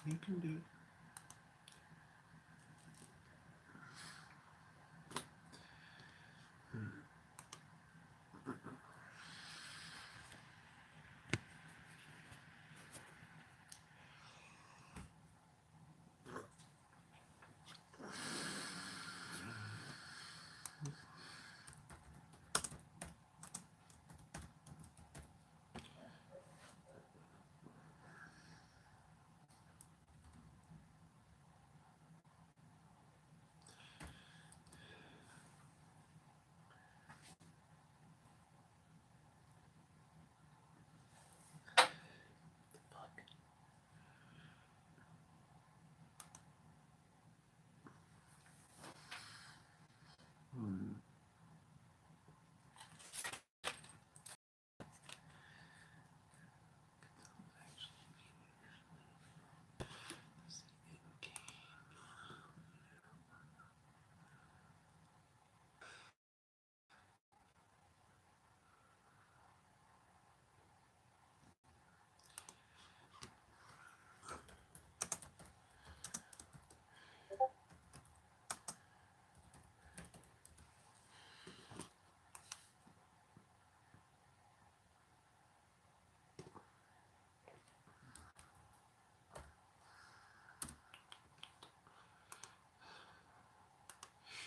You can do it.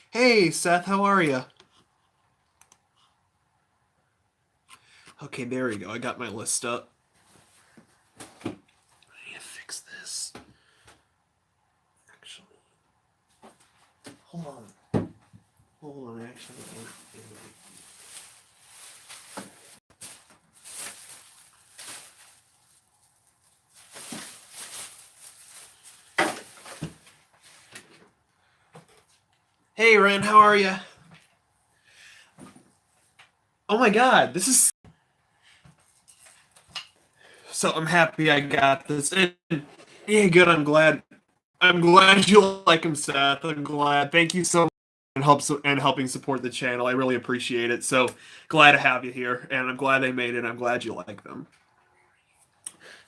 Hey, Seth, how are you? Okay, there we go. I got my list up. I need to fix this. Actually, hold on. Hold on, actually. Hey, Ren, how are you? Oh my god, this is... So I'm happy I got this. And, yeah, good, I'm glad. I'm glad you like him, Seth. I'm glad. Thank you so much and helping support the channel. I really appreciate it. So glad to have you here, and I'm glad they made it. I'm glad you like them.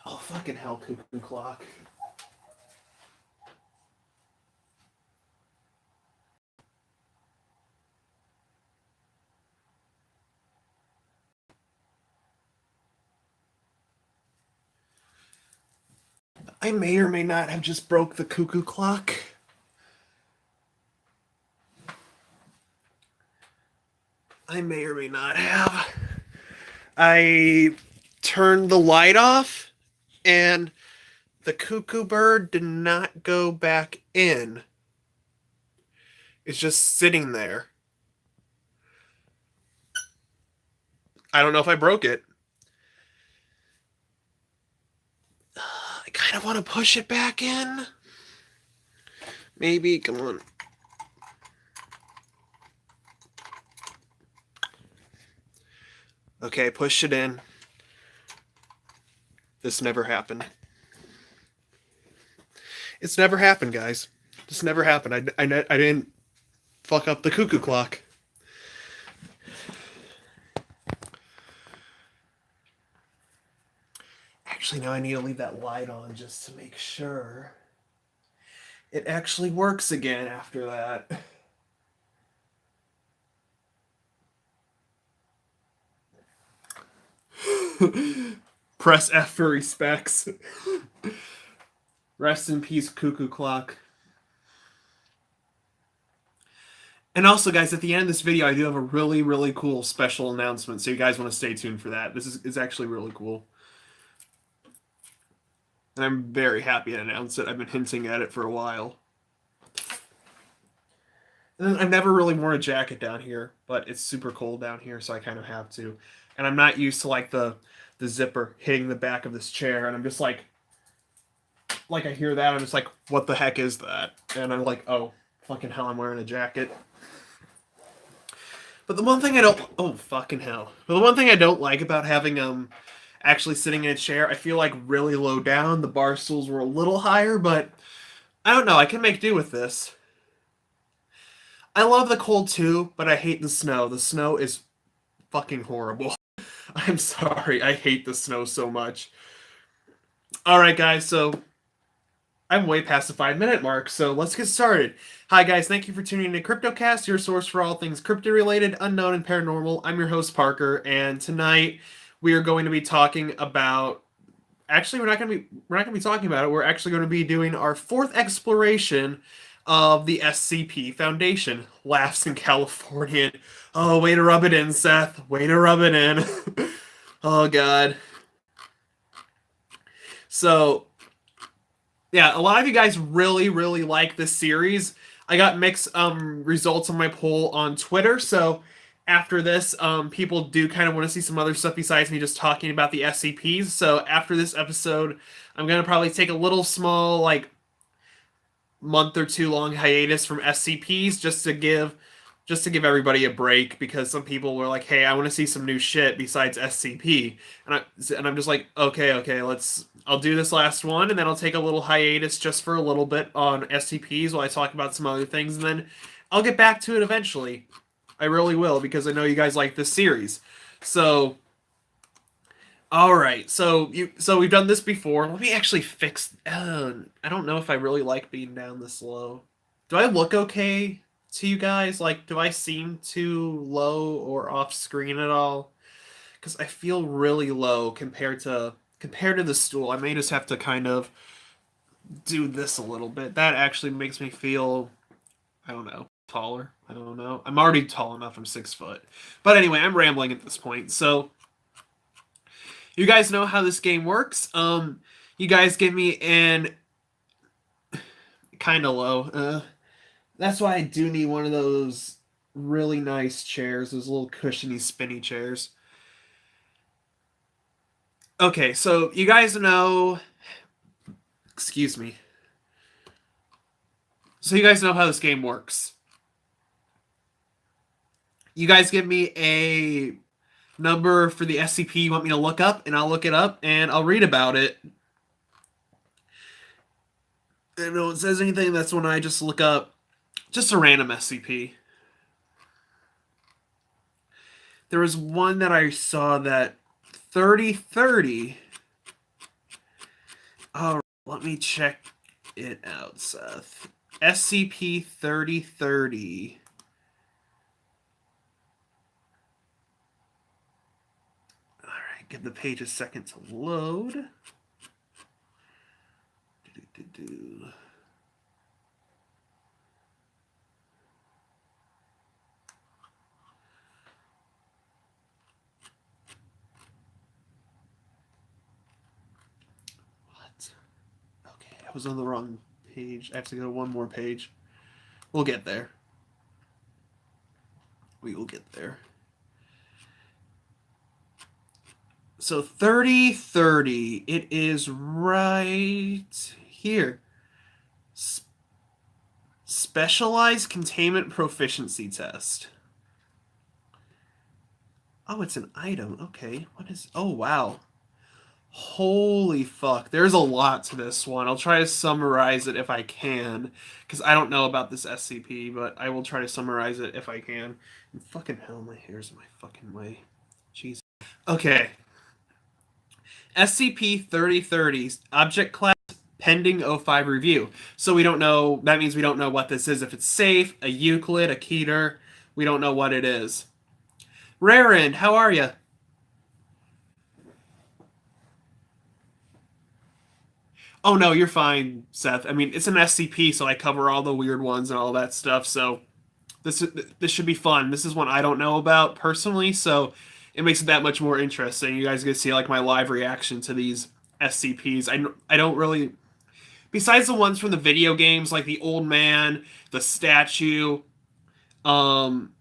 Oh, fucking hell, cuckoo clock. I may or may not have just broke the cuckoo clock. I may or may not have. I turned the light off, and the cuckoo bird did not go back in. It's just sitting there. I don't know if I broke it. I kind of want to push it back in. Maybe, come on. Okay, push it in. This never happened. It's never happened, guys. This never happened. I didn't fuck up the cuckoo clock. Actually, now I need to leave that light on just to make sure it actually works again after that. Press F for respects. Rest in peace, cuckoo clock. And also, guys, at the end of this video, I do have a really, really cool special announcement, so you guys want to stay tuned for that. This is actually really cool. And I'm very happy to announce it. I've been hinting at it for a while. And I've never really worn a jacket down here, but it's super cold down here, so I kind of have to. And I'm not used to like the zipper hitting the back of this chair, and I'm just like I hear that, I'm just like, what the heck is that? And I'm like, oh, fucking hell, I'm wearing a jacket. But the one thing I don't, oh fucking hell. But the one thing I don't like about having actually sitting in a chair, I feel like really low down. The bar stools were a little higher, but I don't know. I can make do with this. I love the cold too, but I hate the snow. The snow is fucking horrible. I'm sorry. I hate the snow so much. All right, guys. So I'm way past the 5 minute mark, so let's get started. Hi, guys. Thank you for tuning in to Cryptocast, your source for all things crypto related, unknown, and paranormal. I'm your host, Parker, and tonight we are going to be talking about. Actually, we're not going to be talking about it. We're actually going to be doing our fourth exploration of the SCP Foundation. Laughs in California. Oh, way to rub it in, Seth. Way to rub it in. Oh, God. So, yeah, a lot of you guys really, really like this series. I got mixed results on my poll on Twitter, so after this, people do kind of want to see some other stuff besides me just talking about the SCPs. So after this episode, I'm gonna probably take a little small, like month or two long hiatus from SCPs just to give everybody a break because some people were like, "Hey, I want to see some new shit besides SCP," and I'm just like, "Okay, I'll do this last one, and then I'll take a little hiatus just for a little bit on SCPs while I talk about some other things, and then I'll get back to it eventually. I really will because I know you guys like this series. So, all right, so we've done this before. Let me actually fix. I don't know if I really like being down this low. Do I look okay to you guys? Like, do I seem too low or off screen at all? Because I feel really low compared to the stool. I may just have to kind of do this a little bit. That actually makes me feel, I don't know, taller. I don't know. I'm already tall enough. I'm 6 foot. But anyway, I'm rambling at this point. So you guys know how this game works. You guys give me an kind of low. That's why I do need one of those really nice chairs, those little cushiony, spinny chairs. Okay, so you guys know. Excuse me. So you guys know how this game works. You guys give me a number for the SCP you want me to look up, and I'll look it up and I'll read about it. And no one says anything, that's when I just look up just a random SCP. There was one that I saw that 3030. Oh, let me check it out, Seth. SCP 3030. Alright, give the page a second to load. What? Okay, I was on the wrong page. I have to go to one more page. We'll get there. We will get there. So 3030, it is right here. Specialized Containment Proficiency Test. Oh, it's an item. Okay. What is... Oh, wow. Holy fuck. There's a lot to this one. I'll try to summarize it if I can, because I don't know about this SCP, but I will try to summarize it if I can. And fucking hell, my hair's in my fucking way. Jeez. Okay. SCP-3030, Object Class pending O5 review. So we don't know, that means we don't know what this is. If it's safe, a Euclid, a Keter, we don't know what it is. Rarind, how are you? Oh no, you're fine, Seth. I mean, it's an SCP, so I cover all the weird ones and all that stuff. So this should be fun. This is one I don't know about personally, so it makes it that much more interesting. You guys get to see like my live reaction to these SCPs. I don't really, besides the ones from the video games like the old man, the statue, um,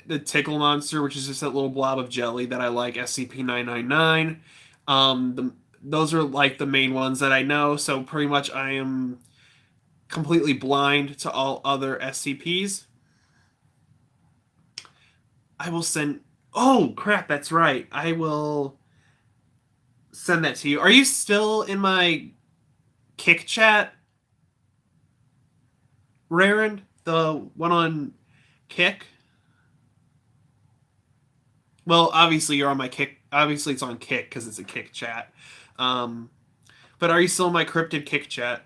the tickle monster, which is just that little blob of jelly that I like, SCP-999. Those are like the main ones that I know. So pretty much I am completely blind to all other SCPs. I will send. Oh crap! That's right. I will send that to you. Are you still in my Kick chat, Raren? The one on Kick? Well, obviously you're on my Kick. Obviously it's on Kick because it's a Kick chat. But are you still in my cryptid kick chat?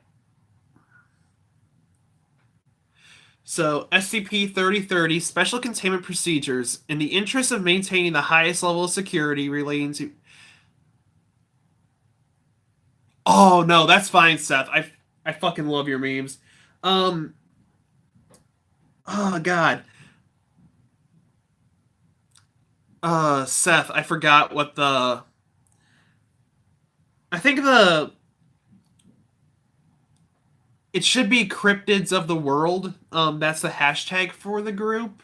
So, SCP-3030 Special Containment Procedures. In the interest of maintaining the highest level of security relating to... Oh, no, that's fine, Seth. I fucking love your memes. Um, oh, God. Seth, I forgot what the... I think the... It should be Cryptids of the World. That's the hashtag for the group.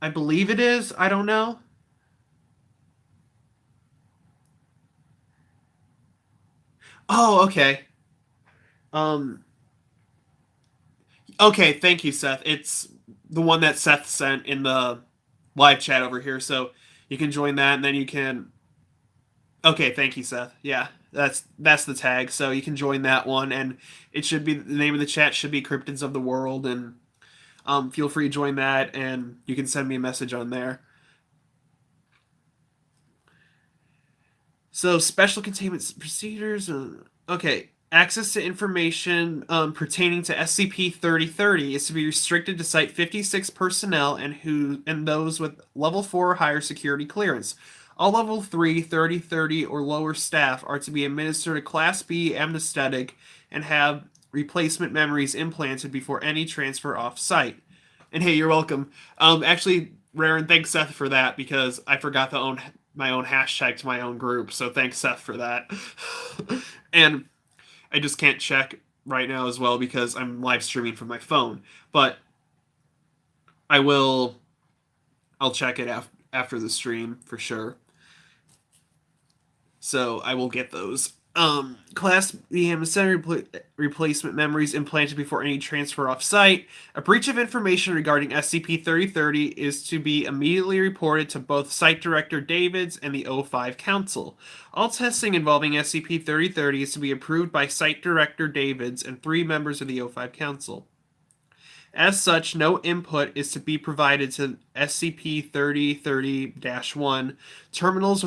I believe it is. I don't know. Oh, okay. Um, okay, thank you, Seth. It's the one that Seth sent in the live chat over here, so you can join that, and then you can. Okay, thank you, Seth. Yeah, that's the tag, so you can join that one, and it should be the name of the chat should be Cryptids of the World, and feel free to join that, and you can send me a message on there. So special containment procedures. Okay, access to information pertaining to SCP-3030 is to be restricted to Site-56 personnel and those with Level 4 or higher security clearance. All Level 3, 3030, or lower staff are to be administered a Class B anesthetic and have replacement memories implanted before any transfer off-site. And hey, you're welcome. Actually, Raren, thanks Seth for that because I forgot to own my own hashtag to my own group. So thanks Seth for that. And I just can't check right now as well because I'm live streaming from my phone. But I will. I'll check it after the stream for sure. So I will get those. Class B replacement memories implanted before any transfer off-site. A breach of information regarding SCP-3030 is to be immediately reported to both Site Director Davids and the O5 Council. All testing involving SCP-3030 is to be approved by Site Director Davids and 3 members of the O5 Council. As such, no input is to be provided to SCP-3030-1 terminals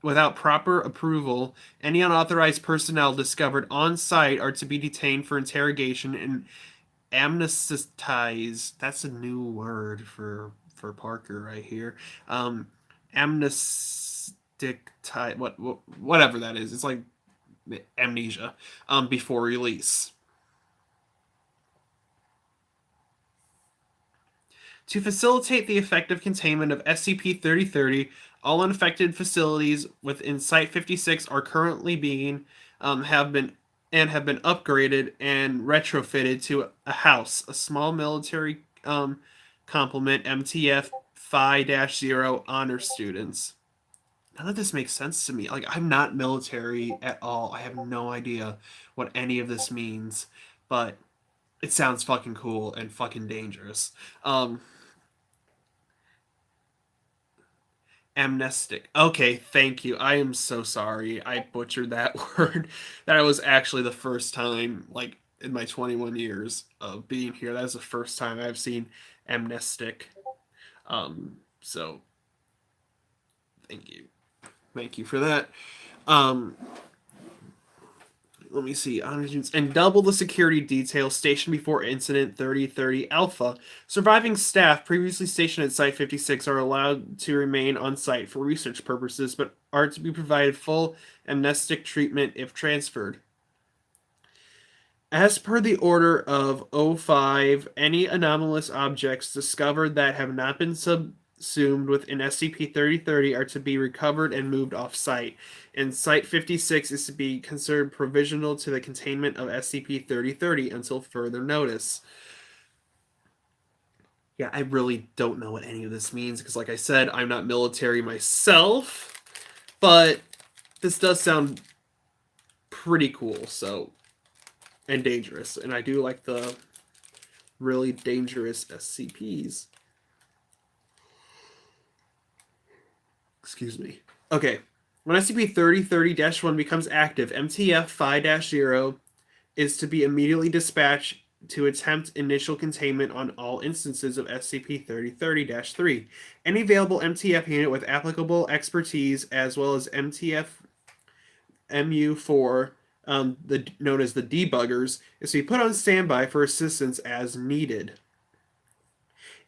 without proper approval. Any unauthorized personnel discovered on site are to be detained for interrogation and amnesticized. That's a new word for Parker right here. Whatever that is. It's like amnesia. Before release. To facilitate the effective containment of SCP-3030, all unaffected facilities within Site-56 are currently have been upgraded and retrofitted to a house, a small military complement MTF Phi-0 honor students. None of this makes sense to me. Like, I'm not military at all. I have no idea what any of this means, but it sounds fucking cool and fucking dangerous. Amnestic. Okay, thank you. I am so sorry. I butchered that word. That was actually the first time, like, in my 21 years of being here, that is the first time I've seen amnestic. So thank you. Thank you for that. Let me see. And double the security detail stationed before Incident 3030 Alpha. Surviving staff previously stationed at Site-56 are allowed to remain on site for research purposes, but are to be provided full amnestic treatment if transferred. As per the order of O5, any anomalous objects discovered that have not been subsumed within SCP-3030 are to be recovered and moved off-site, and Site-56 is to be considered provisional to the containment of SCP-3030 until further notice. Yeah, I really don't know what any of this means, because like I said, I'm not military myself, but this does sound pretty cool, so... and dangerous, and I do like the really dangerous SCPs. Excuse me. Okay. When SCP-3030-1 becomes active, MTF Phi-0 is to be immediately dispatched to attempt initial containment on all instances of SCP-3030-3. Any available MTF unit with applicable expertise, as well as MTF MU4, known as the debuggers, is to be put on standby for assistance as needed.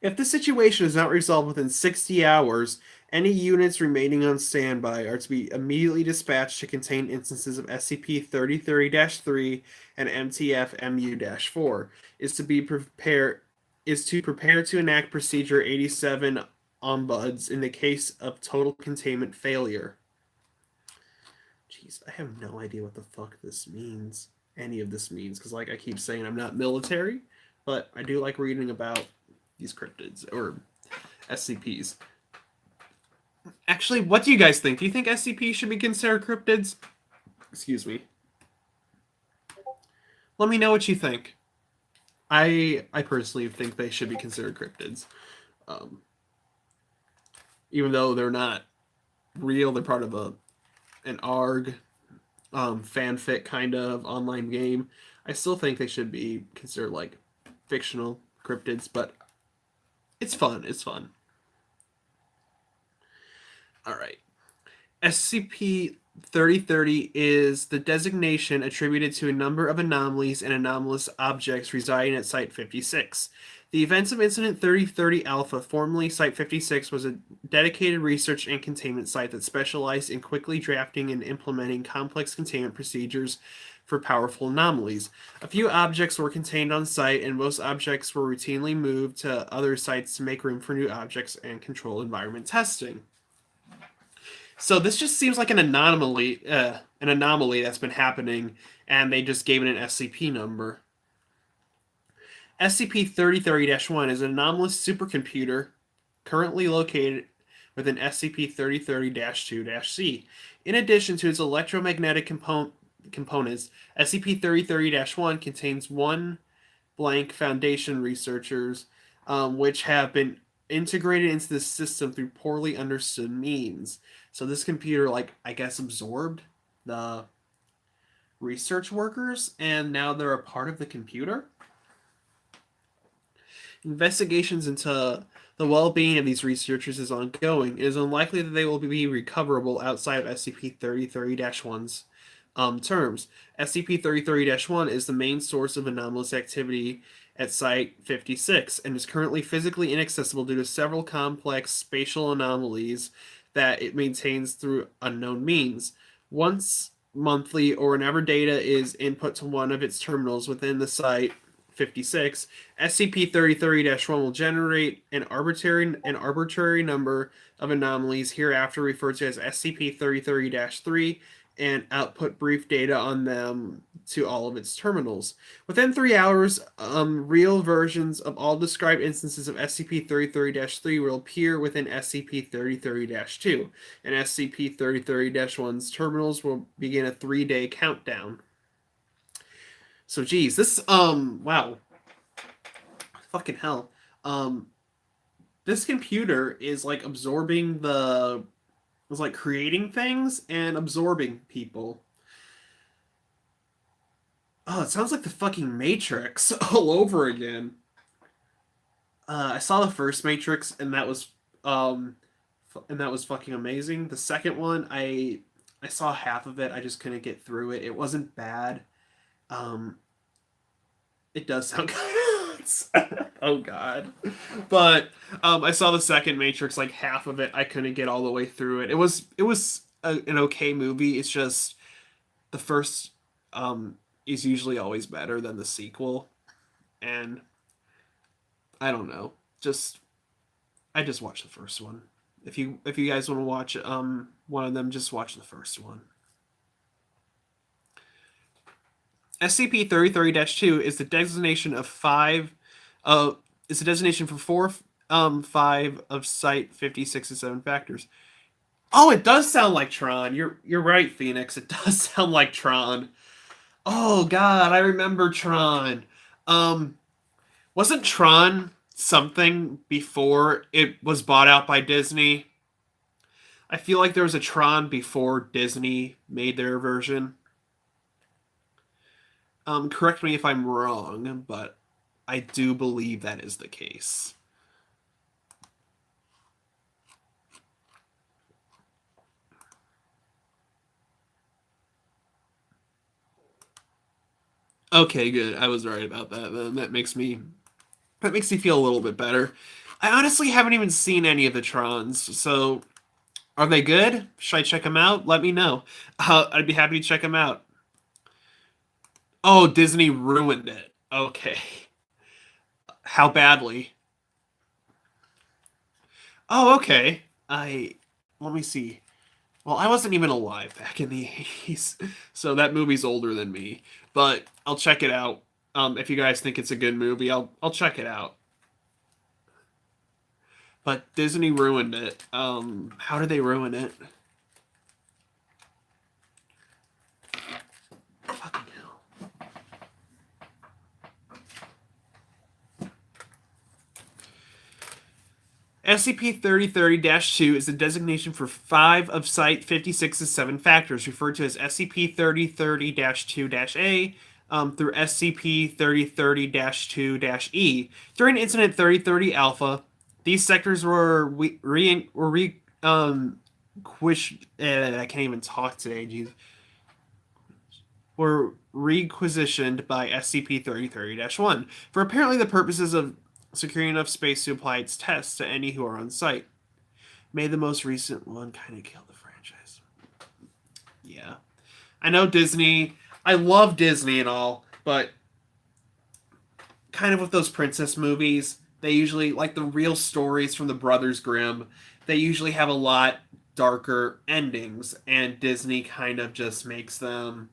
If the situation is not resolved within 60 hours, any units remaining on standby are to be immediately dispatched to contain instances of SCP-3030-3 and MTF-MU-4. Is to prepare to enact Procedure 87 Ombuds in the case of total containment failure. Jeez, I have no idea what the fuck this means. Any of this means, because like I keep saying, I'm not military, but I do like reading about these cryptids or SCPs. Actually, what do you guys think? Do you think SCP should be considered cryptids? Excuse me. Let me know what you think. I personally think they should be considered cryptids. Even though they're not real, they're part of an ARG fanfic kind of online game. I still think they should be considered like fictional cryptids, but it's fun. It's fun. All right. SCP-3030 is the designation attributed to a number of anomalies and anomalous objects residing at Site-56. The events of Incident 3030 Alpha, formerly Site-56, was a dedicated research and containment site that specialized in quickly drafting and implementing complex containment procedures for powerful anomalies. A few objects were contained on site, and most objects were routinely moved to other sites to make room for new objects and control environment testing. So this just seems like an anomaly that's been happening, and they just gave it an SCP number. SCP-3030-1 is an anomalous supercomputer currently located within SCP-3030-2-C. In addition to its electromagnetic components, SCP-3030-1 contains one blank Foundation researchers, which have been integrated into the system through poorly understood means. So this computer, like, I guess, absorbed the research workers, and now they're a part of the computer. Investigations into the well-being of these researchers is ongoing. It is unlikely that they will be recoverable outside of SCP-3030-1's terms. SCP-3030-1 is the main source of anomalous activity at Site-56 and is currently physically inaccessible due to several complex spatial anomalies that it maintains through unknown means. Once monthly or whenever data is input to one of its terminals within the Site-56, SCP-3030-1 will generate an arbitrary number of anomalies, hereafter referred to as SCP-3030-3, and output brief data on them to all of its terminals. Within 3 hours, real versions of all described instances of SCP-3030-3 will appear within SCP-3030-2, and SCP-3030-1's terminals will begin a 3-day countdown. So, geez, this, wow. Fucking hell. This computer is, like, absorbing was like creating things and absorbing people. Oh, it sounds like the fucking Matrix all over again. I saw the first Matrix, and that was fucking amazing. The second one, I saw half of it. I just couldn't get through it. It wasn't bad. It does sound kind of oh god, but I saw the second Matrix, like half of it. I couldn't get all the way through it. It was an okay movie. It's just the first is usually always better than the sequel, and I don't know. I just watched the first one. If you guys want to watch one of them, just watch the first one. SCP-3030-2 is the designation of is a designation for 5 of Site-56 and 7 factors. Oh, it does sound like Tron. You're right, Phoenix. It does sound like Tron. Oh god, I remember Tron. Wasn't Tron something before it was bought out by Disney? I feel like there was a Tron before Disney made their version. Correct me if I'm wrong, but I do believe that is the case. Okay, good. I was right about that. Then that makes me feel a little bit better. I honestly haven't even seen any of the Trons, so are they good? Should I check them out? Let me know. I'd be happy to check them out. Oh, Disney ruined it. Okay. How badly? Oh, okay. Let me see. Well, I wasn't even alive back in the 80s, so that movie's older than me. But I'll check it out. If you guys think it's a good movie, I'll check it out. But Disney ruined it. How did they ruin it? Fucking hell. SCP-3030-2 is the designation for 5 of Site 56's 7 factors, referred to as SCP-3030-2-A through SCP-3030-2-E. During Incident 3030 Alpha, these sectors were I can't even talk today, jeez. Were requisitioned by SCP-3030-1 for apparently the purposes of securing enough space to apply its tests to any who are on site. May the most recent one kind of kill the franchise. Yeah. I know Disney. I love Disney and all, but kind of with those princess movies, they usually, like the real stories from the Brothers Grimm, they usually have a lot darker endings, and Disney kind of just makes them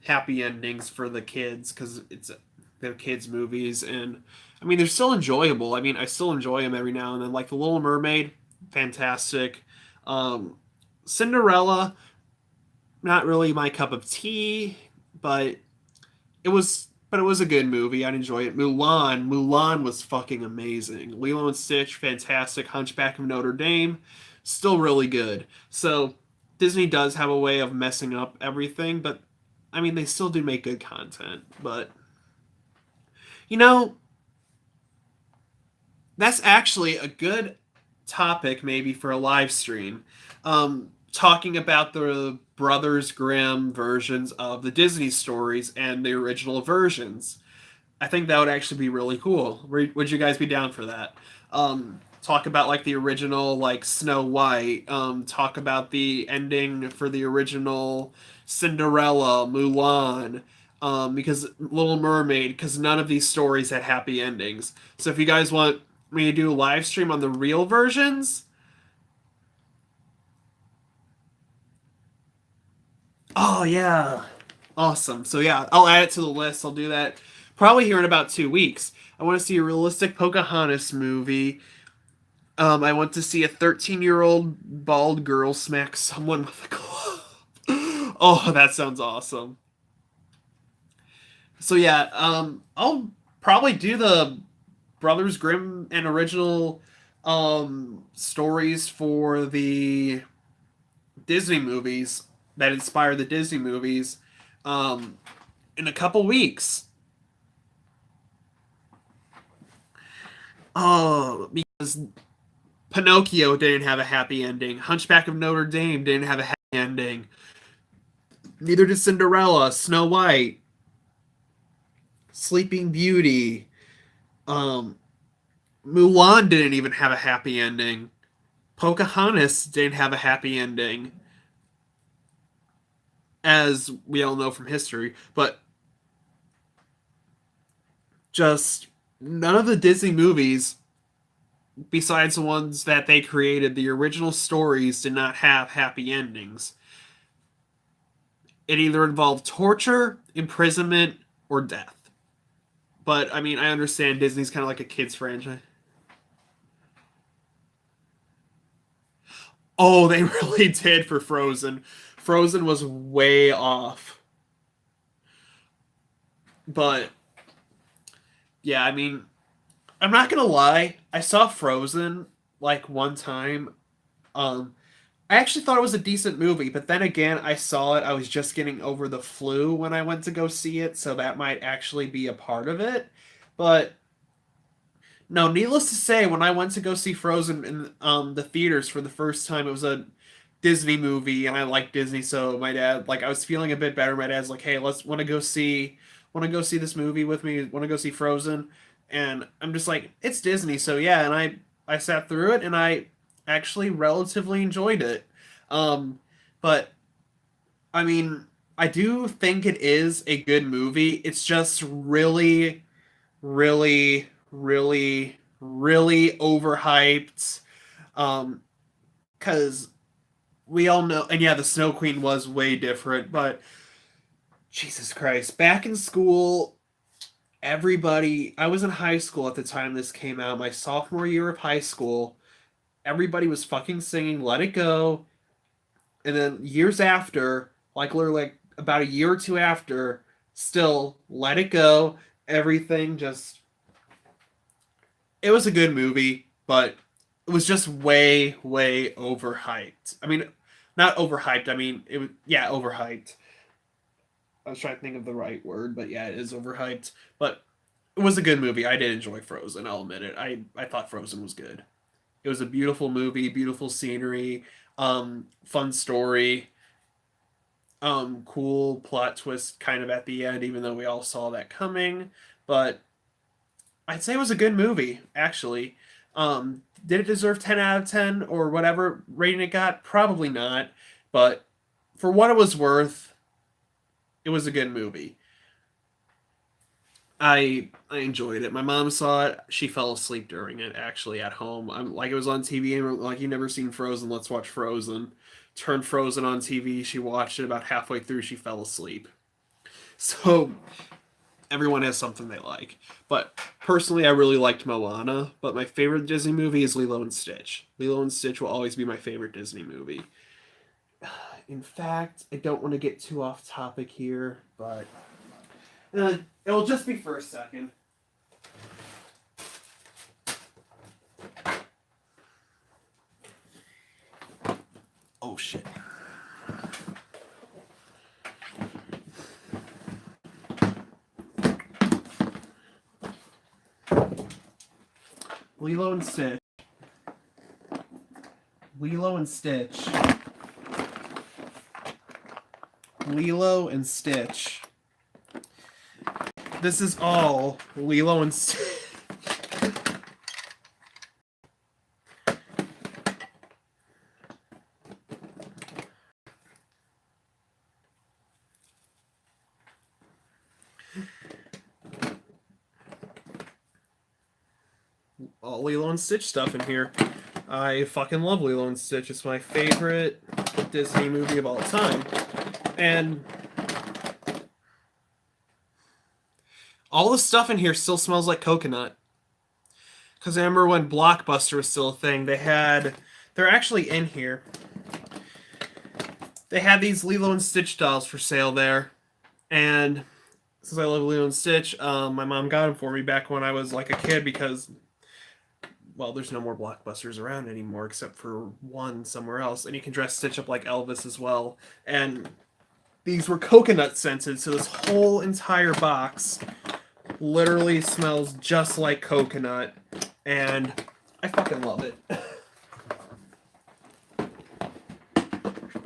happy endings for the kids because they're kids movies, and I mean they're still enjoyable. I mean I still enjoy them every now and then. Like the Little Mermaid, fantastic. Um, Cinderella, not really my cup of tea, but it was a good movie. I'd enjoy it. Mulan was fucking amazing. Lilo and Stitch, fantastic. Hunchback of Notre Dame, still really good. So Disney does have a way of messing up everything, but I mean they still do make good content. But you know, that's actually a good topic maybe for a live stream. Talking about the Brothers Grimm versions of the Disney stories and the original versions. I think that would actually be really cool. Would you guys be down for that? Talk about like the original like Snow White. Talk about the ending for the original Cinderella, Mulan. Because Little Mermaid, because none of these stories had happy endings. So if you guys want me to do a live stream on the real versions, oh yeah, awesome. So yeah, I'll add it to the list. I'll do that probably here in about 2 weeks. I want to see a realistic Pocahontas movie. I want to see a 13-year-old bald girl smack someone with a club. Oh, that sounds awesome. So yeah, I'll probably do the Brothers Grimm and original stories for the Disney movies that inspired the Disney movies um, in a couple weeks. Oh, because Pinocchio didn't have a happy ending. Hunchback of Notre Dame didn't have a happy ending. Neither did Cinderella, Snow White, Sleeping Beauty. Um, Mulan didn't even have a happy ending. Pocahontas didn't have a happy ending, as we all know from history. But just none of the Disney movies, besides the ones that they created, the original stories did not have happy endings. It either involved torture, imprisonment, or death. But I mean, I understand Disney's kind of like a kids franchise. Oh, they really did for Frozen. Frozen was way off. But yeah, I mean, I'm not gonna lie. I saw Frozen like one time. Um, I actually thought it was a decent movie, but then again, I saw it. I was just getting over the flu when I went to go see it, so that might actually be a part of it. But no, needless to say, when I went to go see Frozen in the theaters for the first time, it was a Disney movie, and I like Disney, so my dad, like, I was feeling a bit better. My dad's like, "Hey, let's want to go see this movie with me? Want to go see Frozen?" And I'm just like, "It's Disney, so yeah." And I sat through it, and I actually relatively enjoyed it. Um, but I mean, I do think it is a good movie. It's just really, really, really, really overhyped. Because we all know, and yeah, the Snow Queen was way different, but Jesus Christ, back in school, everybody, I was in high school at the time this came out, my sophomore year of high school, everybody was fucking singing Let It Go, and then years after, like literally like about a year or two after, still Let It Go, everything just, it was a good movie, but it was just way, way overhyped. I mean, not overhyped. I mean, it was yeah, overhyped. I was trying to think of the right word, but yeah, it is overhyped. But it was a good movie. I did enjoy Frozen. I'll admit it. I thought Frozen was good. It was a beautiful movie, beautiful scenery, fun story, cool plot twist kind of at the end, even though we all saw that coming. But I'd say it was a good movie, actually. Did it deserve 10 out of 10 or whatever rating it got? Probably not. But for what it was worth, it was a good movie. I enjoyed it. My mom saw it. She fell asleep during it actually at home. I'm like it was on TV and we're like you never seen Frozen, let's watch Frozen. Turned Frozen on TV. She watched it about halfway through. She fell asleep. So everyone has something they like. But personally, I really liked Moana. But my favorite Disney movie is Lilo and Stitch. Lilo and Stitch will always be my favorite Disney movie. In fact, I don't want to get too off topic here, but it'll just be for a second. Oh shit. Lilo and Stitch. Lilo and Stitch. Lilo and Stitch. This is all Lilo and Stitch. All Lilo and Stitch stuff in here. I fucking love Lilo and Stitch. It's my favorite Disney movie of all time. And all the stuff in here still smells like coconut. Because I remember when Blockbuster was still a thing, they're actually in here. They had these Lilo and Stitch dolls for sale there. And since I love Lilo and Stitch, my mom got them for me back when I was like a kid because, well, there's no more Blockbusters around anymore except for one somewhere else. And you can dress Stitch up like Elvis as well. And these were coconut scented, so this whole entire box literally smells just like coconut. And I fucking love it.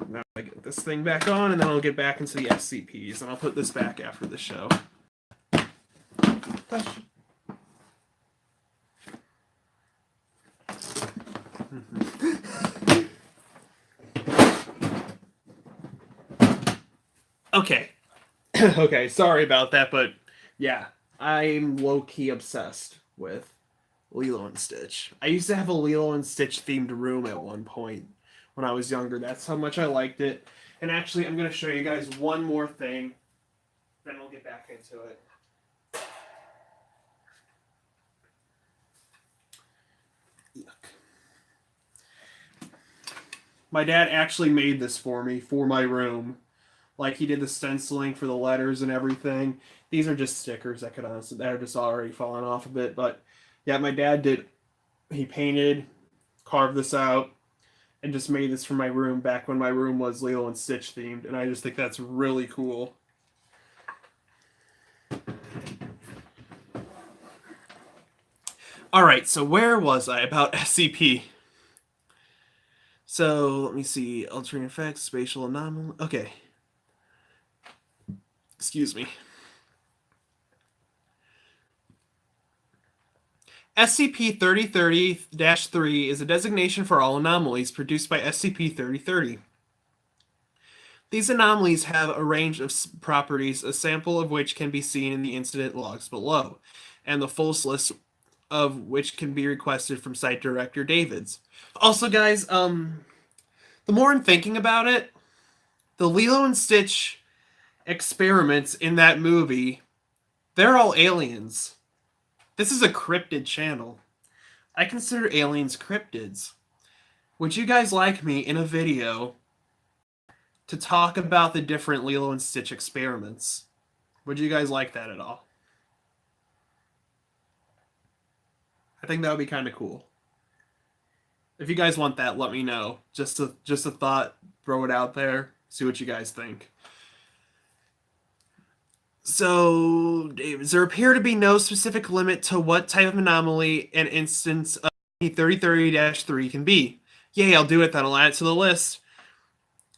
Now I get this thing back on, and then I'll get back into the SCPs, and I'll put this back after the show. Question. Okay. Okay, sorry about that, but yeah, I'm low-key obsessed with Lilo and Stitch. I used to have a Lilo and Stitch themed room at one point when I was younger. That's how much I liked it. And actually, I'm going to show you guys one more thing, then we'll get back into it. Yuck. My dad actually made this for me for my room. Like, he did the stenciling for the letters and everything. These are just stickers that are just already falling off a bit. But yeah, my dad did. He painted, carved this out, and just made this for my room back when my room was Lilo and Stitch themed. And I just think that's really cool. Alright, so where was I about SCP? So, let me see. Altering effects, spatial anomaly. Okay. Excuse me. SCP-3030-3 is a designation for all anomalies produced by SCP-3030. These anomalies have a range of properties, a sample of which can be seen in the incident logs below, and the full list of which can be requested from site director Davids. Also, guys, the more I'm thinking about it, the Lilo and Stitch experiments in that movie, they're all aliens. This is a cryptid channel. I consider aliens cryptids. Would you guys like me in a video to talk about the different Lilo and Stitch experiments? Would you guys like that at all? I think that would be kind of cool. If you guys want that, let me know. Just a thought, throw it out there, see what you guys think. So, does there appear to be no specific limit to what type of anomaly an instance of 3030-3 can be? Yay, I'll do it then. I'll add it to the list.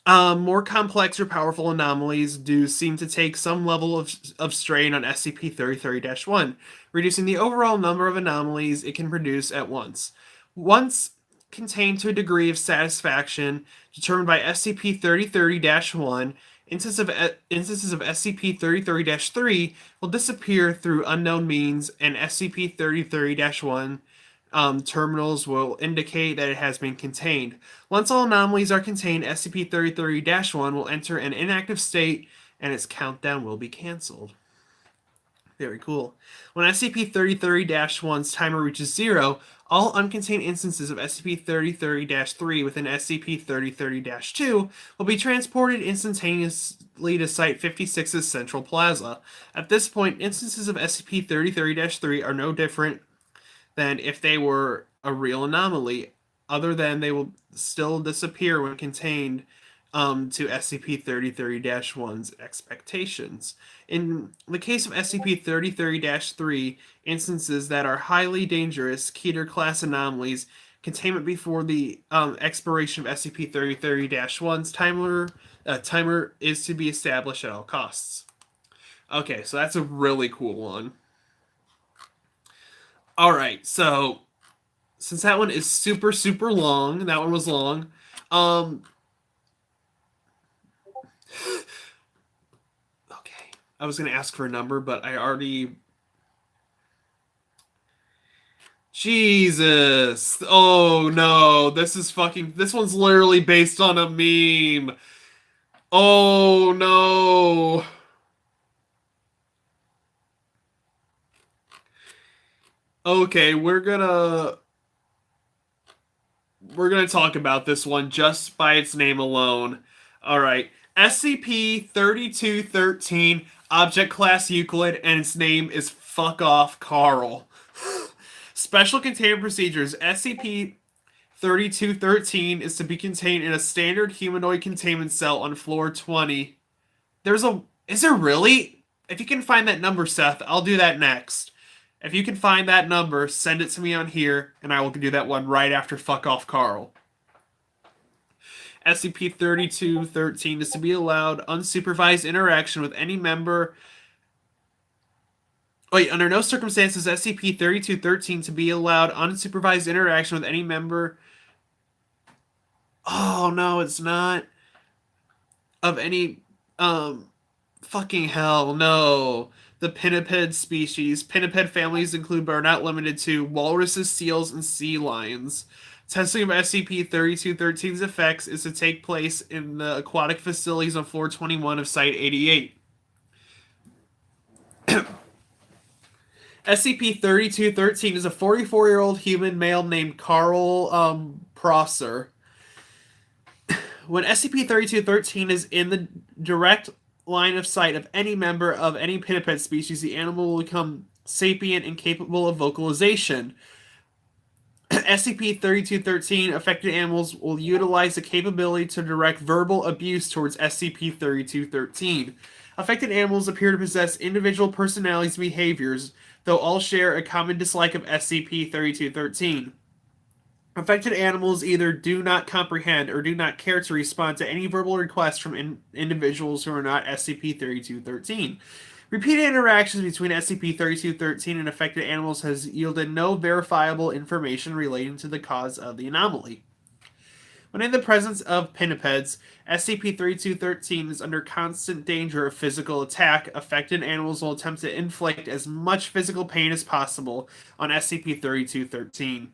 More complex or powerful anomalies do seem to take some level of strain on SCP-3030-1, reducing the overall number of anomalies it can produce at once. Once contained to a degree of satisfaction determined by SCP-3030-1, instances of SCP-3030-3 will disappear through unknown means, and SCP-3030-1 terminals will indicate that it has been contained. Once all anomalies are contained, SCP-3030-1 will enter an inactive state, and its countdown will be cancelled. Very cool. When SCP-3030-1's timer reaches 0, all uncontained instances of SCP-3030-3 within SCP-3030-2 will be transported instantaneously to Site-56's Central Plaza. At this point, instances of SCP-3030-3 are no different than if they were a real anomaly, other than they will still disappear when contained to SCP-3030-1's expectations. In the case of SCP-3030-3, instances that are highly dangerous Keter-class anomalies, containment before the expiration of SCP-3030-1's timer is to be established at all costs. Okay, so that's a really cool one. Alright, so since that one is super, super long, that one was long, okay, I was going to ask for a number, but I already... Jesus! Oh no, this one's literally based on a meme. Oh no! Okay, we're gonna talk about this one just by its name alone. Alright. SCP-3213, Object Class Euclid, and its name is Fuck Off Carl. Special Containment Procedures. SCP-3213 is to be contained in a standard humanoid containment cell on floor 20. Is there really? If you can find that number, Seth, I'll do that next. If you can find that number, send it to me on here, and I will do that one right after Fuck Off Carl. SCP-3213 is to be allowed unsupervised interaction with any member... Wait, under no circumstances SCP-3213 to be allowed unsupervised interaction with any member... Oh, no, it's not. Of any... Fucking hell, no. The pinniped species. Pinniped families include but are not limited to walruses, seals, and sea lions. Testing of SCP-3213's effects is to take place in the aquatic facilities on floor 21 of Site-88. SCP-3213 is a 44-year-old human male named Carl Prosser. When SCP-3213 is in the direct line of sight of any member of any pinniped species, the animal will become sapient and capable of vocalization. SCP-3213 affected animals will utilize the capability to direct verbal abuse towards SCP-3213. Affected animals appear to possess individual personalities and behaviors, though all share a common dislike of SCP-3213. Affected animals either do not comprehend or do not care to respond to any verbal requests from individuals who are not SCP-3213. Repeated interactions between SCP-3213 and affected animals has yielded no verifiable information relating to the cause of the anomaly. When in the presence of pinnipeds, SCP-3213 is under constant danger of physical attack. Affected animals will attempt to inflict as much physical pain as possible on SCP-3213.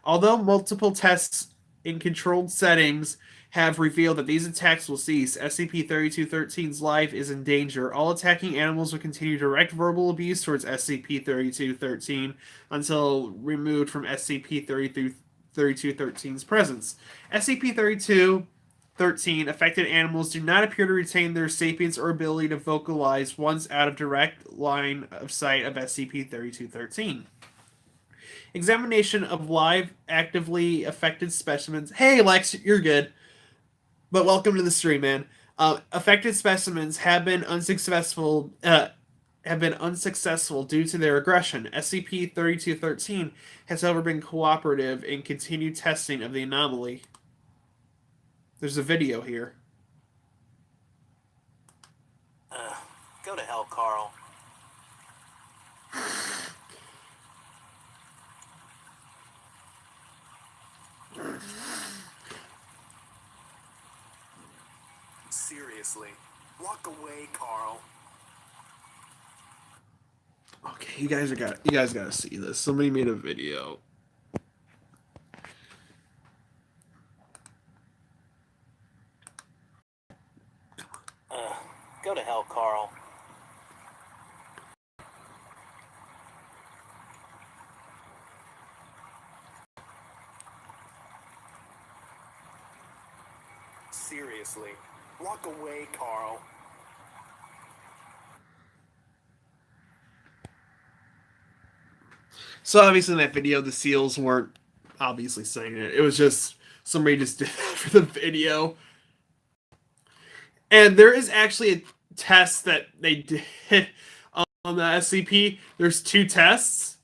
Although multiple tests in controlled settings have revealed that these attacks will cease, SCP-3213's life is in danger. All attacking animals will continue direct verbal abuse towards SCP-3213 until removed from SCP-3213's presence. SCP-3213 affected animals do not appear to retain their sapience or ability to vocalize once out of direct line of sight of SCP-3213. Examination of live, actively affected specimens. Hey, Lex, you're good. But welcome to the stream, man. Affected specimens have been unsuccessful. Due to their aggression. SCP-3213 has however been cooperative in continued testing of the anomaly. There's a video here. Go to hell, Carl. Seriously, walk away, Carl. Okay, you guys gotta see this. Somebody made a video. Go to hell, Carl. Seriously, walk away, Carl. So obviously in that video, the seals weren't obviously saying it. It was just somebody just did that for the video. And there is actually a test that they did on the SCP. There's 2 tests.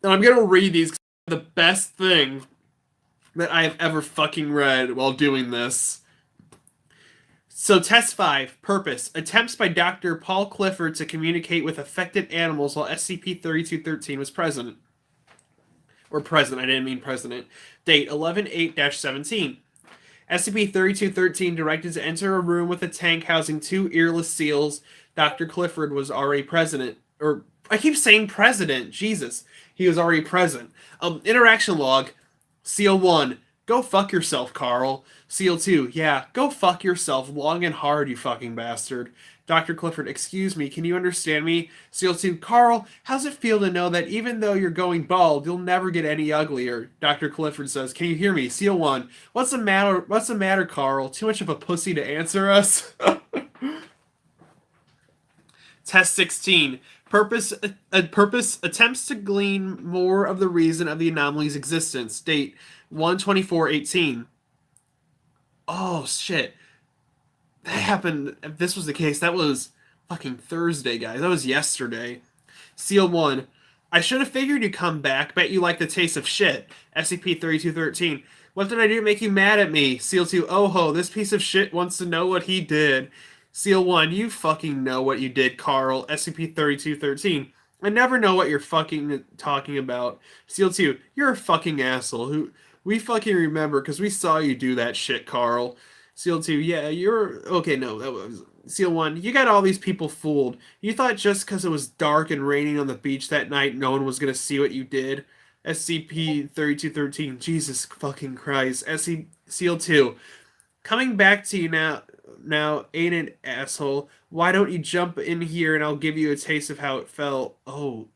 And I'm gonna read these. The best thing that I have ever fucking read while doing this. So, Test 5, Purpose. Attempts by Dr. Paul Clifford to communicate with affected animals while SCP-3213 was present. Or present, I didn't mean president. Date, 11/8-17. SCP-3213 directed to enter a room with a tank housing 2 earless seals. Dr. Clifford was already present. Or, I keep saying president, Jesus. He was already present. Interaction log. Seal 1. Go fuck yourself, Carl. Seal 2. Yeah, go fuck yourself long and hard, you fucking bastard. Dr. Clifford, excuse me, can you understand me? Seal 2. Carl, how's it feel to know that even though you're going bald, you'll never get any uglier? Dr. Clifford says, can you hear me? Seal 1. What's the matter, Carl? Too much of a pussy to answer us? Test 16. Purpose attempts to glean more of the reason of the anomaly's existence. Date 1/24/18. Oh shit. That happened. If this was the case, that was fucking Thursday, guys. That was yesterday. Seal 1. I should have figured you'd come back. Bet you like the taste of shit. SCP-3213. What did I do to make you mad at me? Seal 2. Oh ho, this piece of shit wants to know what he did. Seal 1. You fucking know what you did, Carl. SCP-3213. I never know what you're fucking talking about. Seal 2. You're a fucking asshole. We fucking remember because we saw you do that shit, Carl. Seal 2. Yeah, you're... Okay, no, that was... Seal 1. You got all these people fooled. You thought just because it was dark and raining on the beach that night, no one was going to see what you did? SCP-3213. Jesus fucking Christ. Seal 2. Coming back to you now, ain't it, asshole? Why don't you jump in here and I'll give you a taste of how it felt? Oh.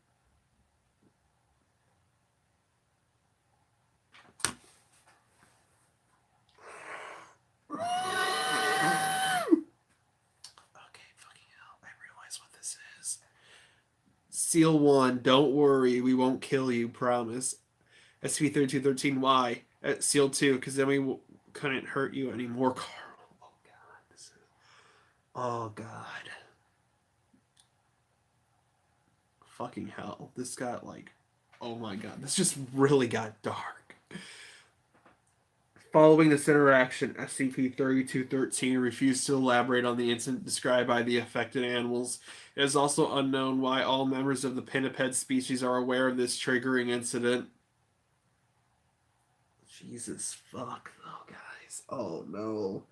Okay, fucking hell. I realize what this is. Seal 1, don't worry, we won't kill you, promise. SCP-3213, why? Seal 2, because then we couldn't hurt you anymore, Carl. Oh god. fucking hell. This got like, oh my god, this just really got dark. Following this interaction, SCP-3213 refused to elaborate on the incident described by the affected animals. It is also unknown why all members of the pinniped species are aware of this triggering incident. Jesus fuck, oh guys, oh no.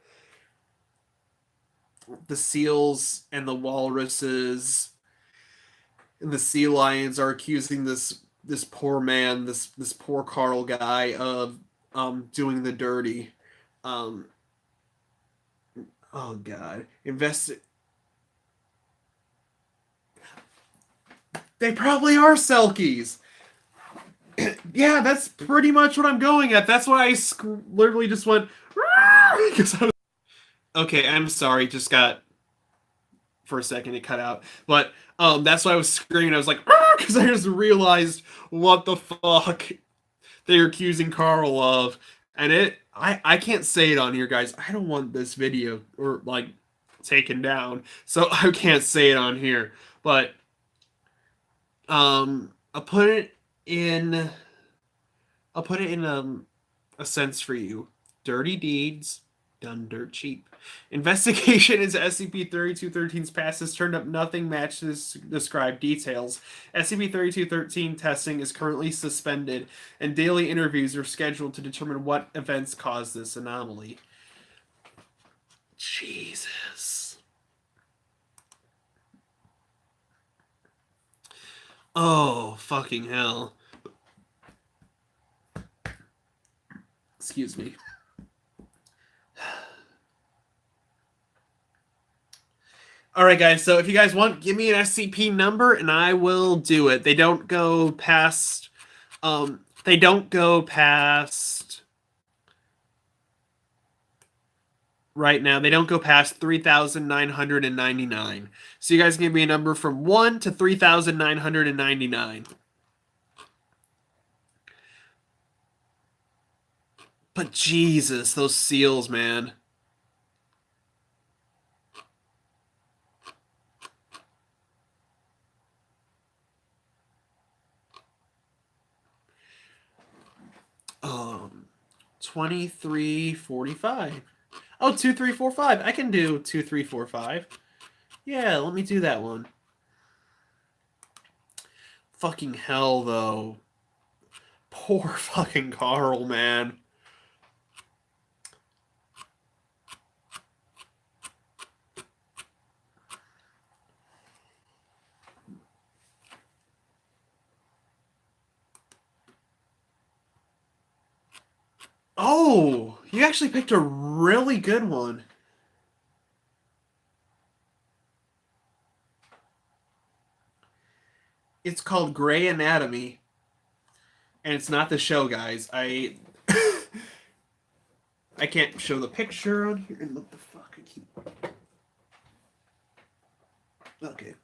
The seals and the walruses and the sea lions are accusing this poor man, this poor Carl guy of doing the dirty. Oh god. They probably are Selkies. Yeah, that's pretty much what I'm going at. That's why I literally just went because I was... Okay, I'm sorry, just got for a second it cut out. But that's why I was screaming. I was like, because I just realized what the fuck they're accusing Carl of. And I can't say it on here, guys. I don't want this video or like taken down, so I can't say it on here. But I'll put it in a sense for you. Dirty deeds done dirt cheap. Investigation into SCP-3213's past has turned up nothing matched to described details. SCP-3213 testing is currently suspended, and daily interviews are scheduled to determine what events caused this anomaly. Jesus. Oh, fucking hell. Excuse me. All right, guys. So if you guys want, give me an SCP number, and I will do it. They don't go past. They don't go past. Right now, they don't go past 3,999. So you guys give me a number from 1 to 3,999. But Jesus, those seals, man. Um, 2345. Oh, 2345. I can do 2345. Yeah, let me do that one. Fucking hell, though. Poor fucking Carl, man. Oh, you actually picked a really good one. It's called Grey Anatomy. And it's not the show, guys. I can't show the picture on here. And what the fuck? I keep... Okay.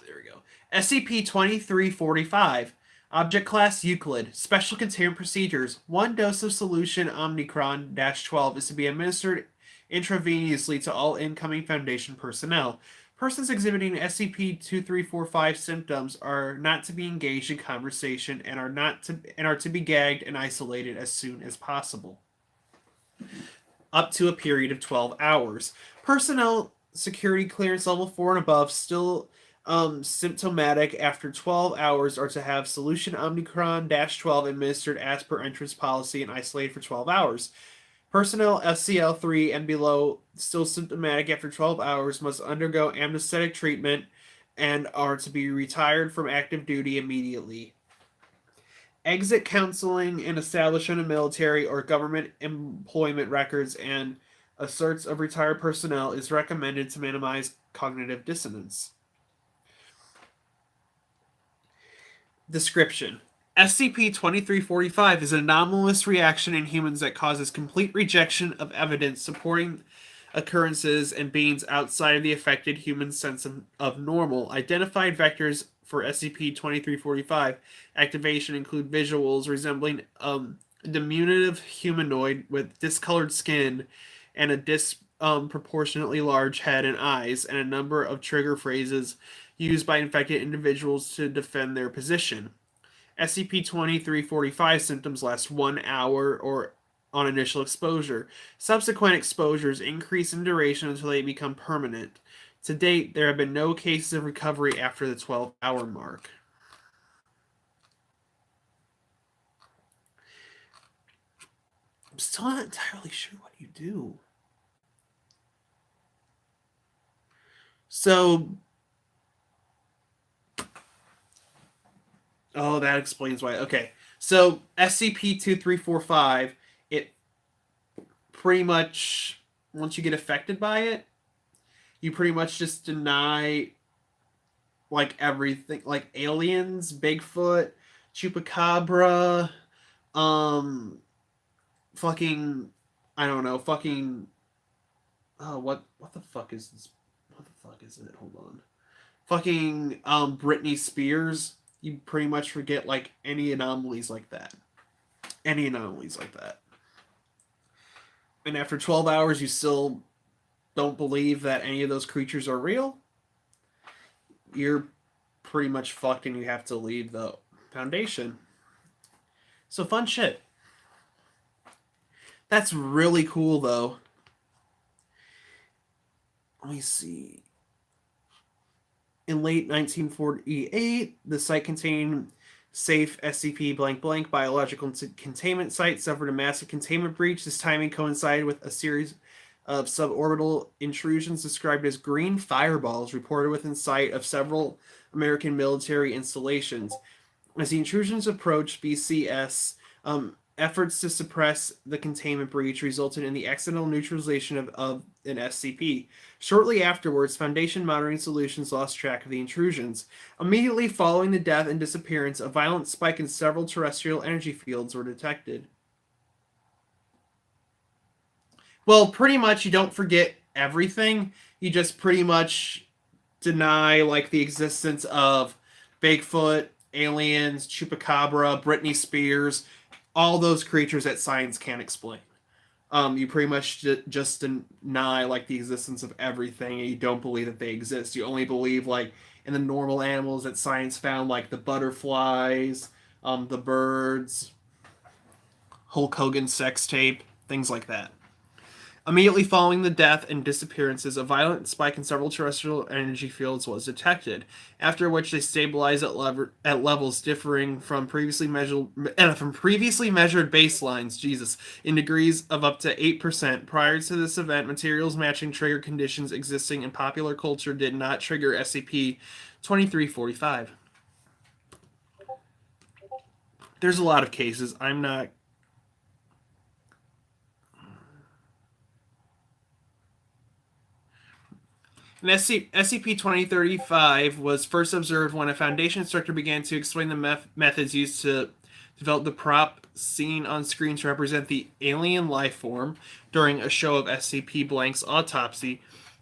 There we go. SCP-2345. Object Class Euclid. Special Containment Procedures. 1 dose of solution Omicron-12 is to be administered intravenously to all incoming Foundation personnel. Persons exhibiting SCP-2345 symptoms are not to be engaged in conversation and are to be gagged and isolated as soon as possible. Up to a period of 12 hours. Personnel security clearance level 4 and above still symptomatic after 12 hours are to have solution Omicron-12 administered as per entrance policy and isolated for 12 hours. Personnel SCL-3 and below still symptomatic after 12 hours must undergo anesthetic treatment and are to be retired from active duty immediately. Exit counseling and establishment of military or government employment records and asserts of retired personnel is recommended to minimize cognitive dissonance. Description. SCP-2345 is an anomalous reaction in humans that causes complete rejection of evidence supporting occurrences and beings outside of the affected human sense of normal. Identified vectors for SCP-2345 activation include visuals resembling a diminutive humanoid with discolored skin and a disproportionately large head and eyes, and a number of trigger phrases used by infected individuals to defend their position. SCP-2345 symptoms last 1 hour or on initial exposure. Subsequent exposures increase in duration until they become permanent. To date, there have been no cases of recovery after the 12-hour mark. I'm still not entirely sure what you do. So, oh, that explains why. Okay. So, SCP-2345, it pretty much, once you get affected by it, you pretty much just deny like everything, like aliens, Bigfoot, Chupacabra, um, fucking, I don't know, fucking, oh, what the fuck is this? What the fuck is it? Hold on. Fucking, Britney Spears. You pretty much forget like any anomalies like that. Any anomalies like that. And after 12 hours, you still don't believe that any of those creatures are real, you're pretty much fucked and you have to leave the Foundation. So fun shit. That's really cool though. Let me see. In late 1948, the site contained safe SCP blank blank biological containment site suffered a massive containment breach. This timing coincided with a series of suborbital intrusions described as green fireballs reported within sight of several American military installations. As the intrusions approached BCS, efforts to suppress the containment breach resulted in the accidental neutralization of an SCP. Shortly afterwards, Foundation Monitoring Solutions lost track of the intrusions. Immediately following the death and disappearance, a violent spike in several terrestrial energy fields were detected. Well, pretty much you don't forget everything. You just pretty much deny like the existence of Bigfoot, aliens, Chupacabra, Britney Spears, all those creatures that science can't explain. You pretty much just deny like the existence of everything, and you don't believe that they exist. You only believe like in the normal animals that science found, like the butterflies, the birds, Hulk Hogan sex tape, things like that. Immediately following the death and disappearances, a violent spike in several terrestrial energy fields was detected, after which they stabilized at levels differing from previously measured baselines, Jesus, in degrees of up to 8%. Prior to this event, materials matching trigger conditions existing in popular culture did not trigger SCP-2345. There's a lot of cases. I'm not. And SCP-2035 was first observed when a Foundation instructor began to explain the methods used to develop the prop seen on screen to represent the alien life form during a show of SCP Blank's autopsy.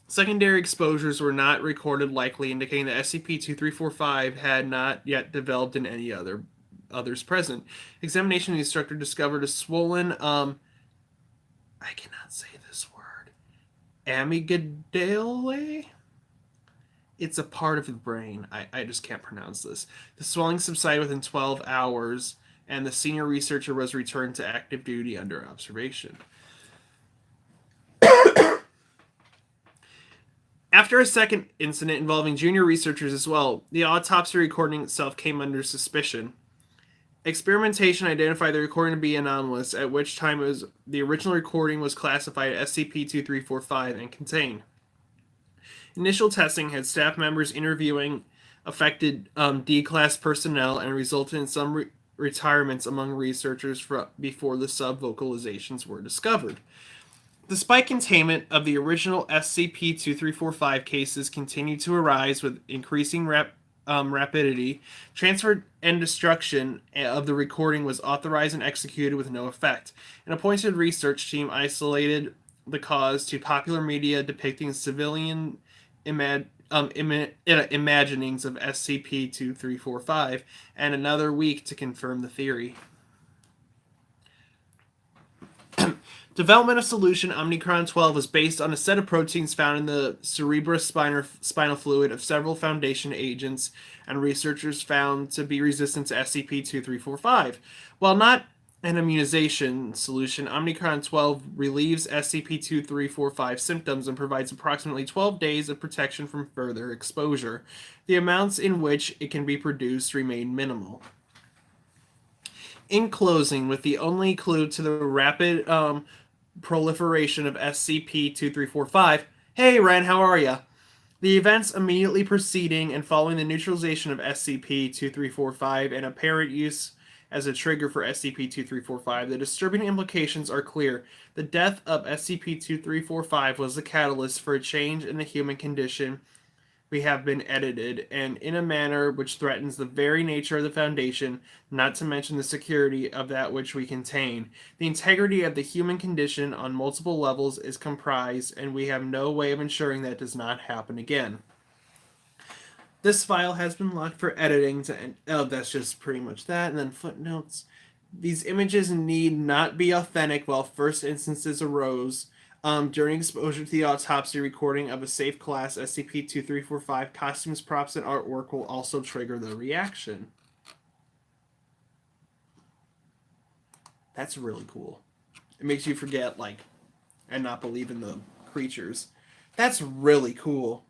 Secondary exposures were not recorded, likely indicating that SCP-2345 had not yet developed in any others present. Examination of the instructor discovered a swollen, I cannot say this word, amygdala. It's a part of the brain. I just can't pronounce this. The swelling subsided within 12 hours, and the senior researcher was returned to active duty under observation. After a second incident involving junior researchers as well, the autopsy recording itself came under suspicion. Experimentation identified the recording to be anomalous, at which time the original recording was classified as SCP-2345 and contained. Initial testing had staff members interviewing affected D-class personnel and resulted in some retirements among researchers before the sub-vocalizations were discovered. Despite containment of the original SCP-2345 cases continued to arise with increasing rapidity, transfer and destruction of the recording was authorized and executed with no effect. An appointed research team isolated the cause to popular media depicting civilian imaginings of SCP-2345, and another week to confirm the theory. Development of solution Omicron 12 was based on a set of proteins found in the cerebrospinal fluid of several Foundation agents, and researchers found to be resistant to SCP-2345. While not an immunization solution, Omicron 12 relieves SCP-2345 symptoms and provides approximately 12 days of protection from further exposure. The amounts in which it can be produced remain minimal. In closing, with the only clue to the rapid proliferation of SCP-2345. Hey, Ren, how are ya? The events immediately preceding and following the neutralization of SCP-2345 and apparent use as a trigger for SCP-2345, the disturbing implications are clear. The death of SCP-2345 was the catalyst for a change in the human condition. We have been edited, and in a manner which threatens the very nature of the Foundation, not to mention the security of that which we contain. The integrity of the human condition on multiple levels is compromised, and we have no way of ensuring that does not happen again. This file has been locked for editing that's just pretty much that, and then footnotes. These images need not be authentic while first instances arose. During exposure to the autopsy recording of a safe class SCP-2345, costumes, props, and artwork will also trigger the reaction. That's really cool. It makes you forget, and not believe in the creatures. That's really cool.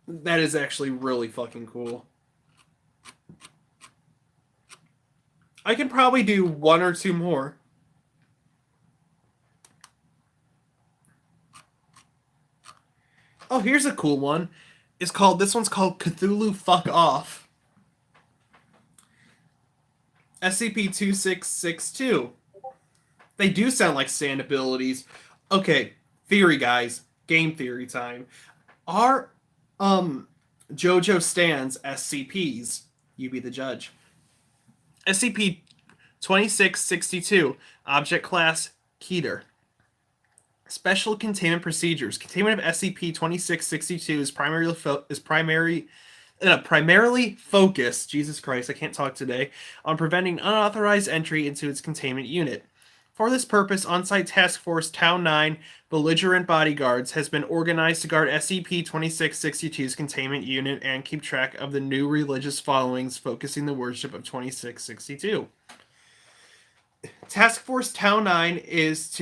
That is actually really fucking cool. I can probably do one or two more. Oh, here's a cool one. This one's called Cthulhu Fuck Off. SCP-2662. They do sound like sand abilities. Okay, theory, guys. Game theory time. Are JoJo stands SCPs? You be the judge. SCP-2662, Object Class Keter. Special Containment Procedures. Containment of SCP-2662 is primarily focused, Jesus Christ, I can't talk today, on preventing unauthorized entry into its containment unit. For this purpose, on-site Task Force Tau 9 belligerent bodyguards has been organized to guard SCP-2662's containment unit and keep track of the new religious followings focusing the worship of 2662. Task Force Tau 9 is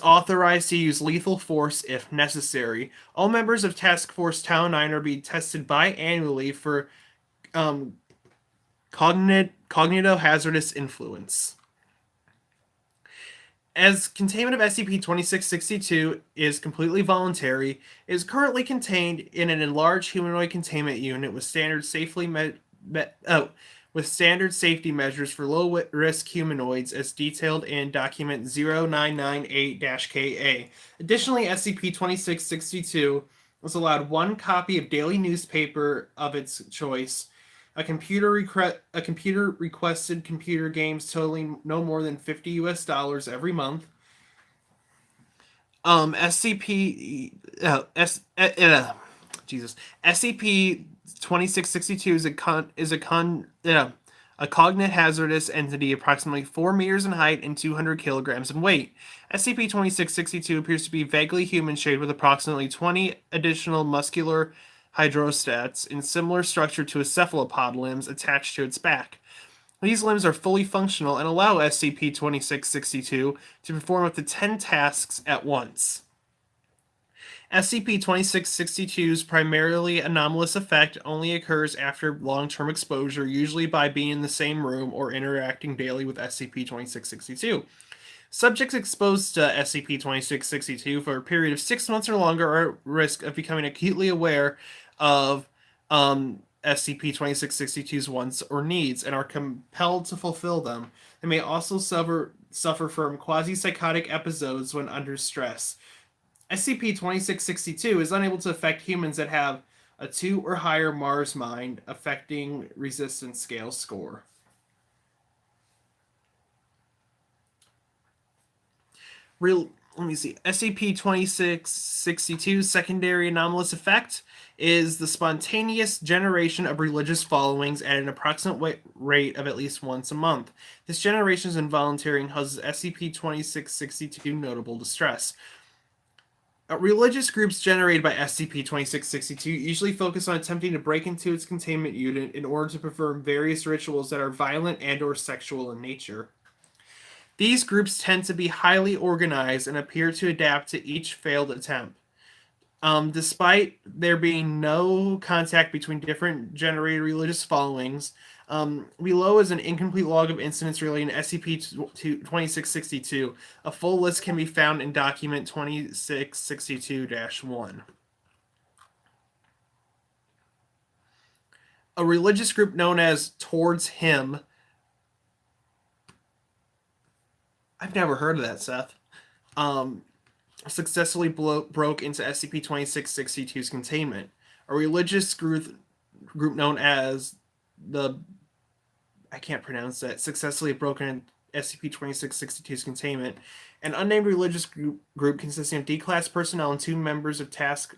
authorized to use lethal force if necessary. All members of Task Force Tau 9 are being tested biannually for cognitohazardous influence. As containment of SCP-2662 is completely voluntary, it is currently contained in an enlarged humanoid containment unit with standard safety measures for low-risk humanoids as detailed in Document 0998-KA. Additionally, SCP-2662 was allowed one copy of daily newspaper of its choice, a computer-requested computer games totaling no more than $50 every month. SCP-2662 is a cognate hazardous entity approximately 4 meters in height and 200 kilograms in weight. SCP-2662 appears to be vaguely human-shaped with approximately 20 additional muscular hydrostats in similar structure to a cephalopod limbs attached to its back. These limbs are fully functional and allow SCP-2662 to perform up to 10 tasks at once. SCP-2662's primarily anomalous effect only occurs after long-term exposure, usually by being in the same room or interacting daily with SCP-2662. Subjects exposed to SCP-2662 for a period of 6 months or longer are at risk of becoming acutely aware of SCP-2662's wants or needs and are compelled to fulfill them. They may also suffer from quasi-psychotic episodes when under stress. SCP-2662 is unable to affect humans that have a 2 or higher Mars mind, affecting resistance scale score. let me see. SCP-2662 secondary anomalous effect is the spontaneous generation of religious followings at an approximate rate of at least once a month. This generation is involuntary and causes SCP-2662 notable distress. Religious groups generated by SCP-2662 usually focus on attempting to break into its containment unit in order to perform various rituals that are violent and/or sexual in nature. These groups tend to be highly organized and appear to adapt to each failed attempt. Despite there being no contact between different generated religious followings, below is an incomplete log of incidents relating to SCP-2662. A full list can be found in document 2662-1. A religious group known as Towards Him. I've never heard of that, Seth. Successfully broke into SCP-2662's containment. A religious group known as the... I can't pronounce that. Successfully broken into SCP-2662's containment. An unnamed religious group consisting of D-Class personnel and 2 members of Task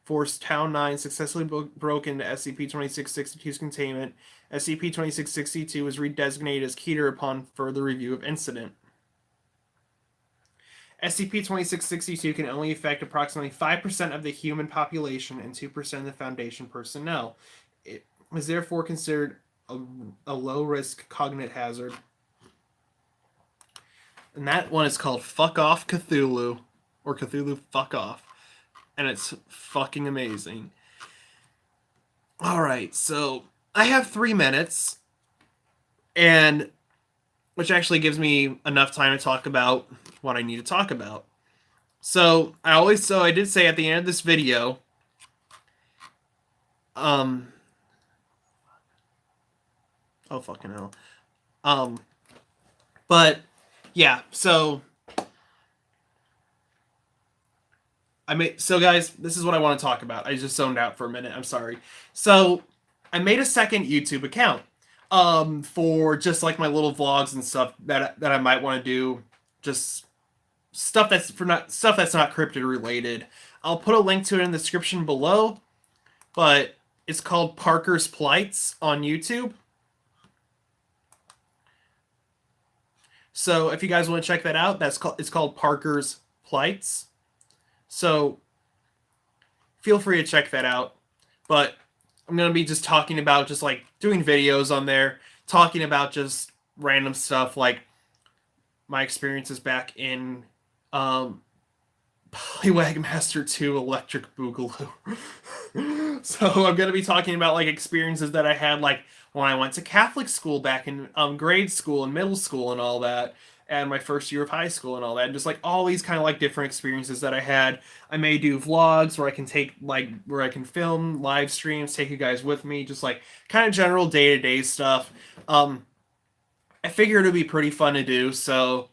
Force Town 9 successfully broke into SCP-2662's containment. SCP-2662 was redesignated as Keter upon further review of incident. SCP-2662 can only affect approximately 5% of the human population and 2% of the Foundation personnel. It is therefore considered a low-risk cognate hazard. And that one is called Fuck Off Cthulhu, or Cthulhu Fuck Off. And it's fucking amazing. Alright, so I have 3 minutes, and which actually gives me enough time to talk about what I need to talk about. So I did say at the end of this video, oh fucking hell. But yeah, so guys, this is what I want to talk about. I just zoned out for a minute. I'm sorry. So I made a second YouTube account for just like my little vlogs and stuff that I might want to do, just stuff that's not cryptid related. I'll put a link to it in the description below, but it's called Parker's Plights on YouTube. So if you guys want to check that out, it's called Parker's Plights. So feel free to check that out. But I'm going to be just talking about just like doing videos on there, talking about just random stuff like my experiences back in Poliwag Master 2 Electric Boogaloo. So I'm going to be talking about like experiences that I had like when I went to Catholic school back in grade school and middle school and all that, and my first year of high school and all that, and just like all these kind of like different experiences that I had. I may do vlogs where I can film live streams, take you guys with me, just like kind of general day-to-day stuff. I figured it'd be pretty fun to do, so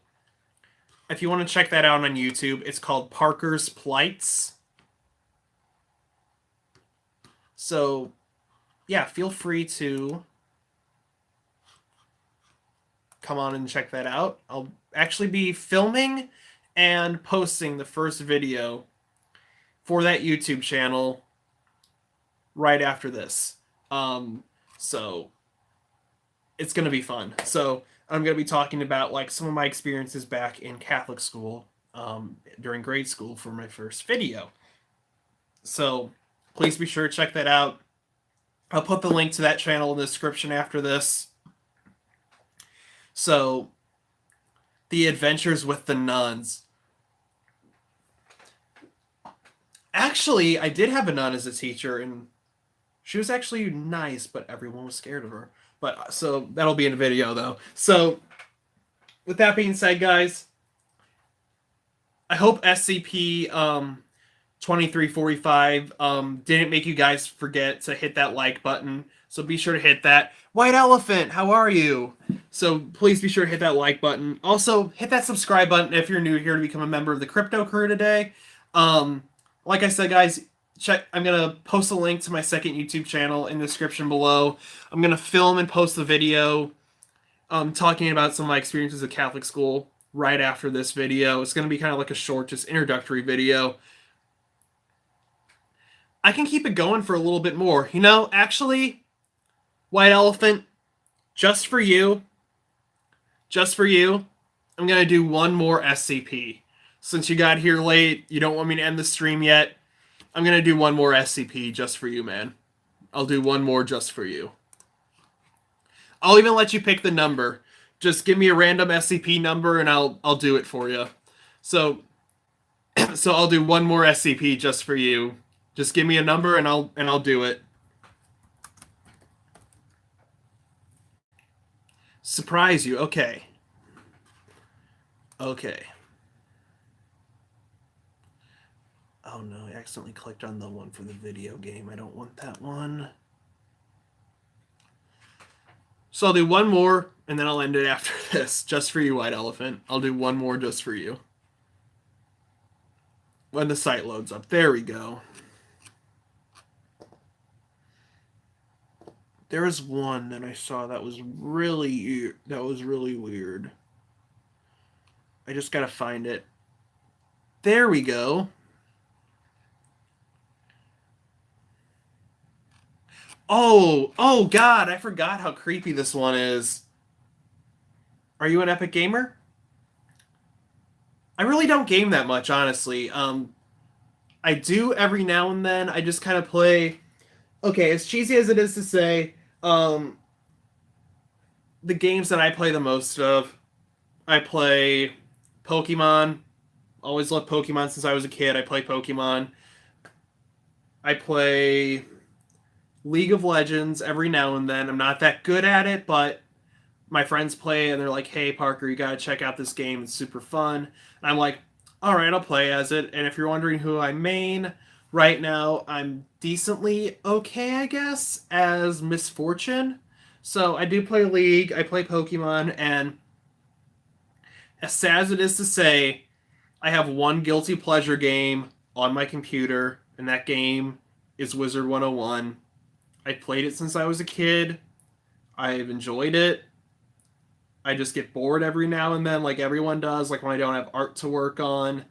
if you want to check that out on YouTube, it's called Parker's Plights. So yeah, feel free to come on and check that out. I'll actually be filming and posting the first video for that YouTube channel right after this. So it's going to be fun. So I'm going to be talking about like some of my experiences back in Catholic school during grade school for my first video. So please be sure to check that out. I'll put the link to that channel in the description after this. So, the adventures with the nuns. Actually, I did have a nun as a teacher, and she was actually nice, but everyone was scared of her. But so that'll be in a video, though. So, with that being said, guys, I hope SCP 2345 didn't make you guys forget to hit that like button. So be sure to hit that. White Elephant, how are you? So please be sure to hit that like button. Also, hit that subscribe button if you're new here to become a member of the Crypto Crew today. Like I said, guys, I'm going to post a link to my second YouTube channel in the description below. I'm going to film and post the video talking about some of my experiences at Catholic school. right after this video. It's going to be kind of like a short, just introductory video. I can keep it going for a little bit more. You know, actually, White Elephant, just for you, I'm going to do one more SCP. Since you got here late, you don't want me to end the stream yet, I'm going to do one more SCP just for you, man. I'll do one more just for you. I'll even let you pick the number. Just give me a random SCP number and I'll do it for you. So I'll do one more SCP just for you. Just give me a number and I'll do it. Surprise you. Okay. Okay. Oh no, I accidentally clicked on the one for the video game. I don't want that one. So I'll do one more, and then I'll end it after this. Just for you, White Elephant. I'll do one more just for you. When the site loads up. There we go. There was one that I saw that was really weird. I just gotta find it. There we go. Oh God, I forgot how creepy this one is. Are you an Epic Gamer? I really don't game that much, honestly. I do every now and then. I just kind of play. Okay, as cheesy as it is to say, the games that I play the most of, I play Pokemon. Always loved Pokemon since I was a kid. I play Pokemon. I play League of Legends every now and then. I'm not that good at it, but my friends play and they're like, hey, Parker, you gotta check out this game. It's super fun. And I'm like, all right, I'll play as it. And if you're wondering who I main, right now I'm decently okay, I guess, as Misfortune. So I do play League, I play Pokemon, and as sad as it is to say, I have one guilty pleasure game on my computer, and that game is Wizard 101. I played it since I was a kid. I've enjoyed it. I just get bored every now and then, like everyone does, like when I don't have art to work on,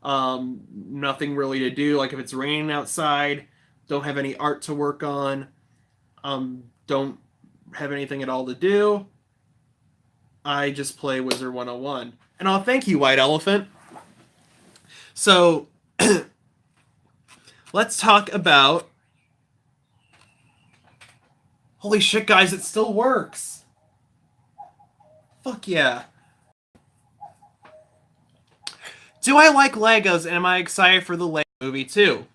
nothing really to do. Like if it's raining outside, don't have any art to work on, don't have anything at all to do. I just play Wizard 101. And I'll thank you, White Elephant. So, let's talk about... Holy shit, guys, it still works! Fuck yeah. Do I like Legos, and am I excited for the Lego movie too?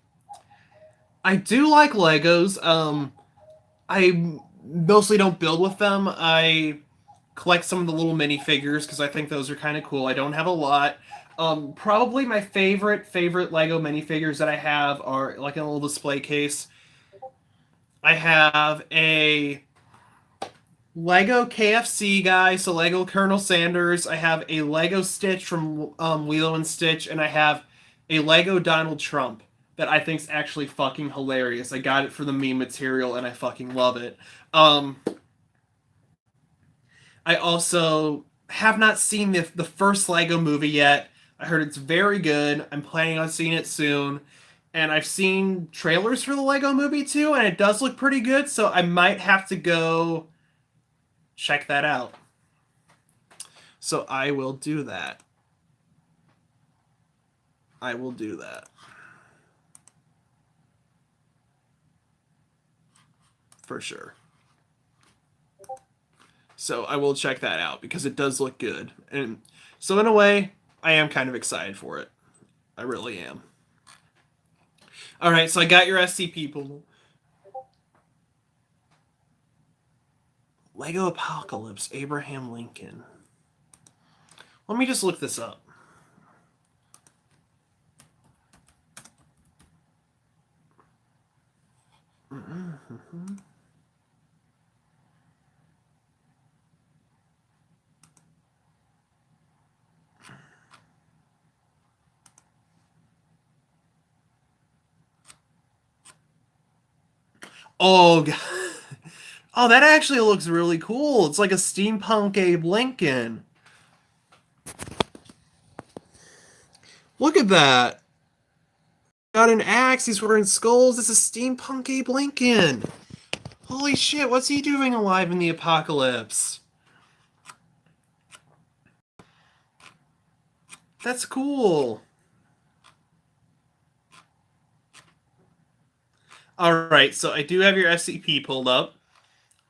I do like Legos. I mostly don't build with them. I collect some of the little minifigures because I think those are kind of cool. I don't have a lot. Probably my favorite Lego minifigures that I have are like in a little display case. I have a Lego KFC guy, so Lego Colonel Sanders. I have a Lego Stitch from Lilo and Stitch, and I have a Lego Donald Trump that I think's actually fucking hilarious. I got it for the meme material, and I fucking love it. I also have not seen the first Lego movie yet. I heard it's very good. I'm planning on seeing it soon. And I've seen trailers for the Lego movie too, and it does look pretty good, so I might have to go check that out. So I will do that. I will do that. For sure. So I will check that out because it does look good. And so in a way, I am kind of excited for it. I really am. All right, so I got your SCP pool. Lego Apocalypse, Abraham Lincoln. Let me just look this up. Mm-hmm. Oh, God. Oh, that actually looks really cool. It's like a steampunk Abe Lincoln. Look at that. Got an axe. He's wearing skulls. This is steampunk Abe Lincoln. Holy shit, what's he doing alive in the apocalypse? That's cool. Alright, so I do have your SCP pulled up.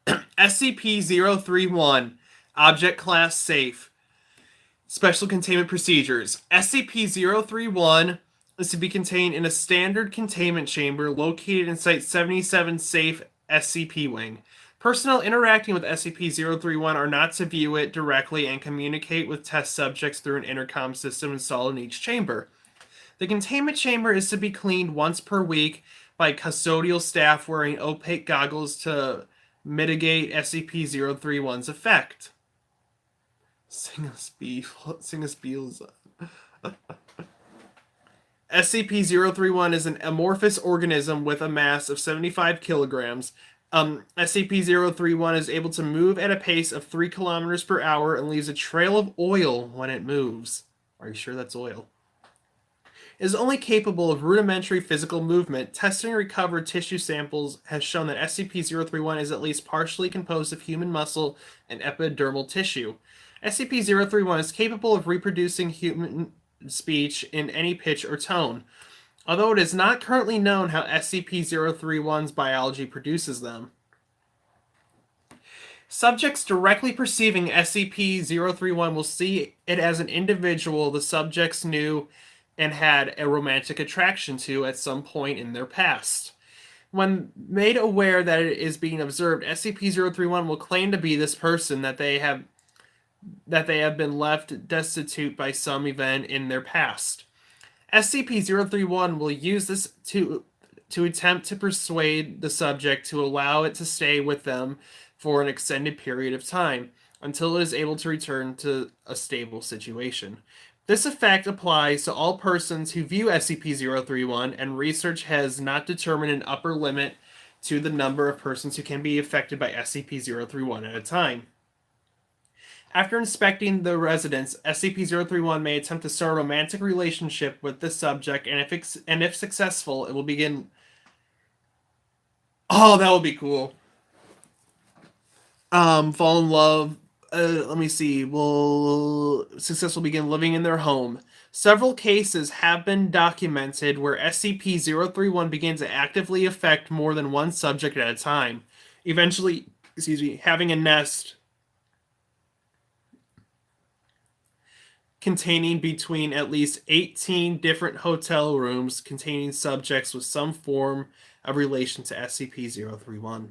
SCP-031, Object Class Safe. Special Containment Procedures. SCP-031 is to be contained in a standard containment chamber located in Site-77 Safe SCP Wing. Personnel interacting with SCP-031 are not to view it directly and communicate with test subjects through an intercom system installed in each chamber. The containment chamber is to be cleaned once per week by custodial staff wearing opaque goggles to mitigate SCP-031's effect. Sing a spiel. SCP-031 is an amorphous organism with a mass of 75 kilograms. SCP-031 is able to move at a pace of 3 kilometers per hour and leaves a trail of oil when it moves. Are you sure that's oil? It is only capable of rudimentary physical movement. Testing recovered tissue samples has shown that SCP-031 is at least partially composed of human muscle and epidermal tissue. SCP-031 is capable of reproducing human speech in any pitch or tone, although it is not currently known how SCP-031's biology produces them. Subjects directly perceiving SCP-031 will see it as an individual the subjects knew and had a romantic attraction to at some point in their past. When made aware that it is being observed, SCP-031 will claim to be this person that they have been left destitute by some event in their past. SCP-031 will use this to attempt to persuade the subject to allow it to stay with them for an extended period of time, until it is able to return to a stable situation. This effect applies to all persons who view SCP-031, and research has not determined an upper limit to the number of persons who can be affected by SCP-031 at a time. After inspecting the residence, SCP-031 may attempt to start a romantic relationship with the subject, and if successful, it will begin... Oh, that would be cool. Fall in love. Let me see. Will successful begin living in their home. Several cases have been documented where SCP-031 began to actively affect more than one subject at a time, eventually, having a nest containing between at least 18 different hotel rooms containing subjects with some form of relation to SCP-031.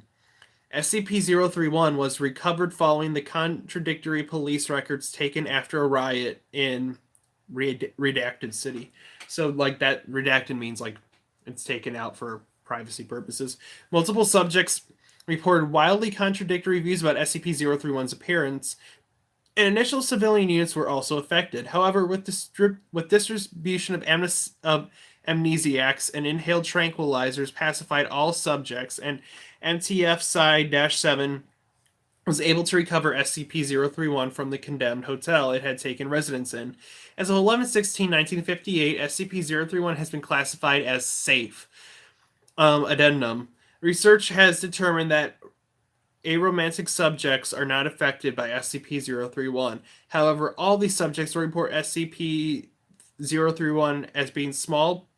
SCP-031 was recovered following the contradictory police records taken after a riot in Redacted City. So, like, that redacted means, like, it's taken out for privacy purposes. Multiple subjects reported wildly contradictory views about SCP-031's appearance, and initial civilian units were also affected. However, with distribution of amnesiacs and inhaled tranquilizers pacified all subjects, and MTF Psi-7 was able to recover SCP-031 from the condemned hotel it had taken residence in. As of 11/16/1958, SCP-031 has been classified as safe. Addendum. Research has determined that aromantic subjects are not affected by SCP-031. However, all these subjects report SCP-031 as being a small,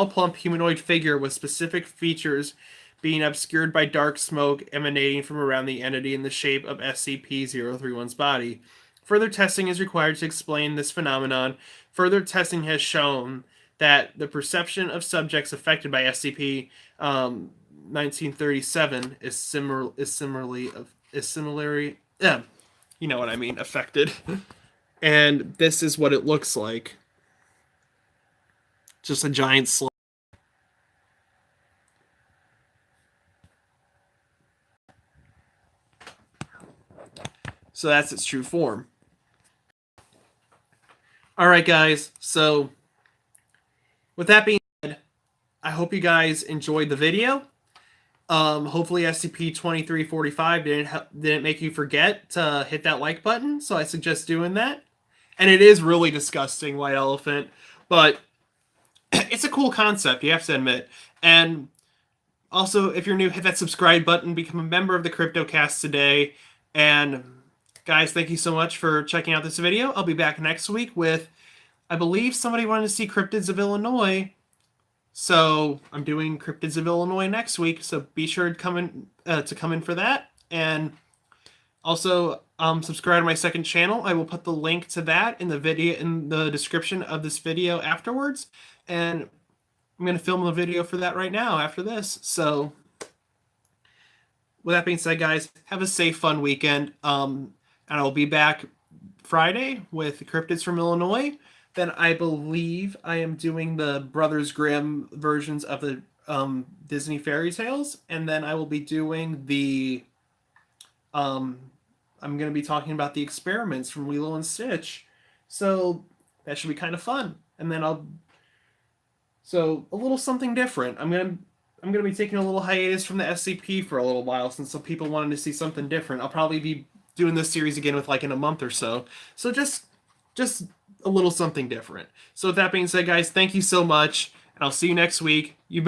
plump humanoid figure with specific features being obscured by dark smoke emanating from around the entity in the shape of SCP-031's body. Further testing is required to explain this phenomenon. Further testing has shown that the perception of subjects affected by SCP 1937 is similarly you know what I mean, affected. And this is what it looks like. Just a giant slug. So that's its true form. Alright guys, so with that being said, I hope you guys enjoyed the video. Hopefully SCP-2345 didn't make you forget to hit that like button, so I suggest doing that. And it is really disgusting, White Elephant. but it's a cool concept, you have to admit. And also, if you're new, hit that subscribe button, become a member of the Cryptocast today. And guys, thank you so much for checking out this video. I'll be back next week with, I believe somebody wanted to see Cryptids of Illinois. So I'm doing Cryptids of Illinois next week. So be sure to come in for that. And also, subscribe to my second channel. I will put the link to that in the description of this video afterwards. And I'm going to film a video for that right now after this. So with that being said, guys, have a safe, fun weekend. And I'll be back Friday with Cryptids from Illinois. Then I believe I am doing the Brothers Grimm versions of the Disney fairy tales. And then I will be doing the... I'm going to be talking about the experiments from Lilo and Stitch. So that should be kind of fun. And then So a little something different. I'm gonna be taking a little hiatus from the SCP for a little while since some people wanted to see something different. I'll probably be doing this series again in a month or so. So just a little something different. So with that being said, guys, thank you so much, and I'll see you next week. You've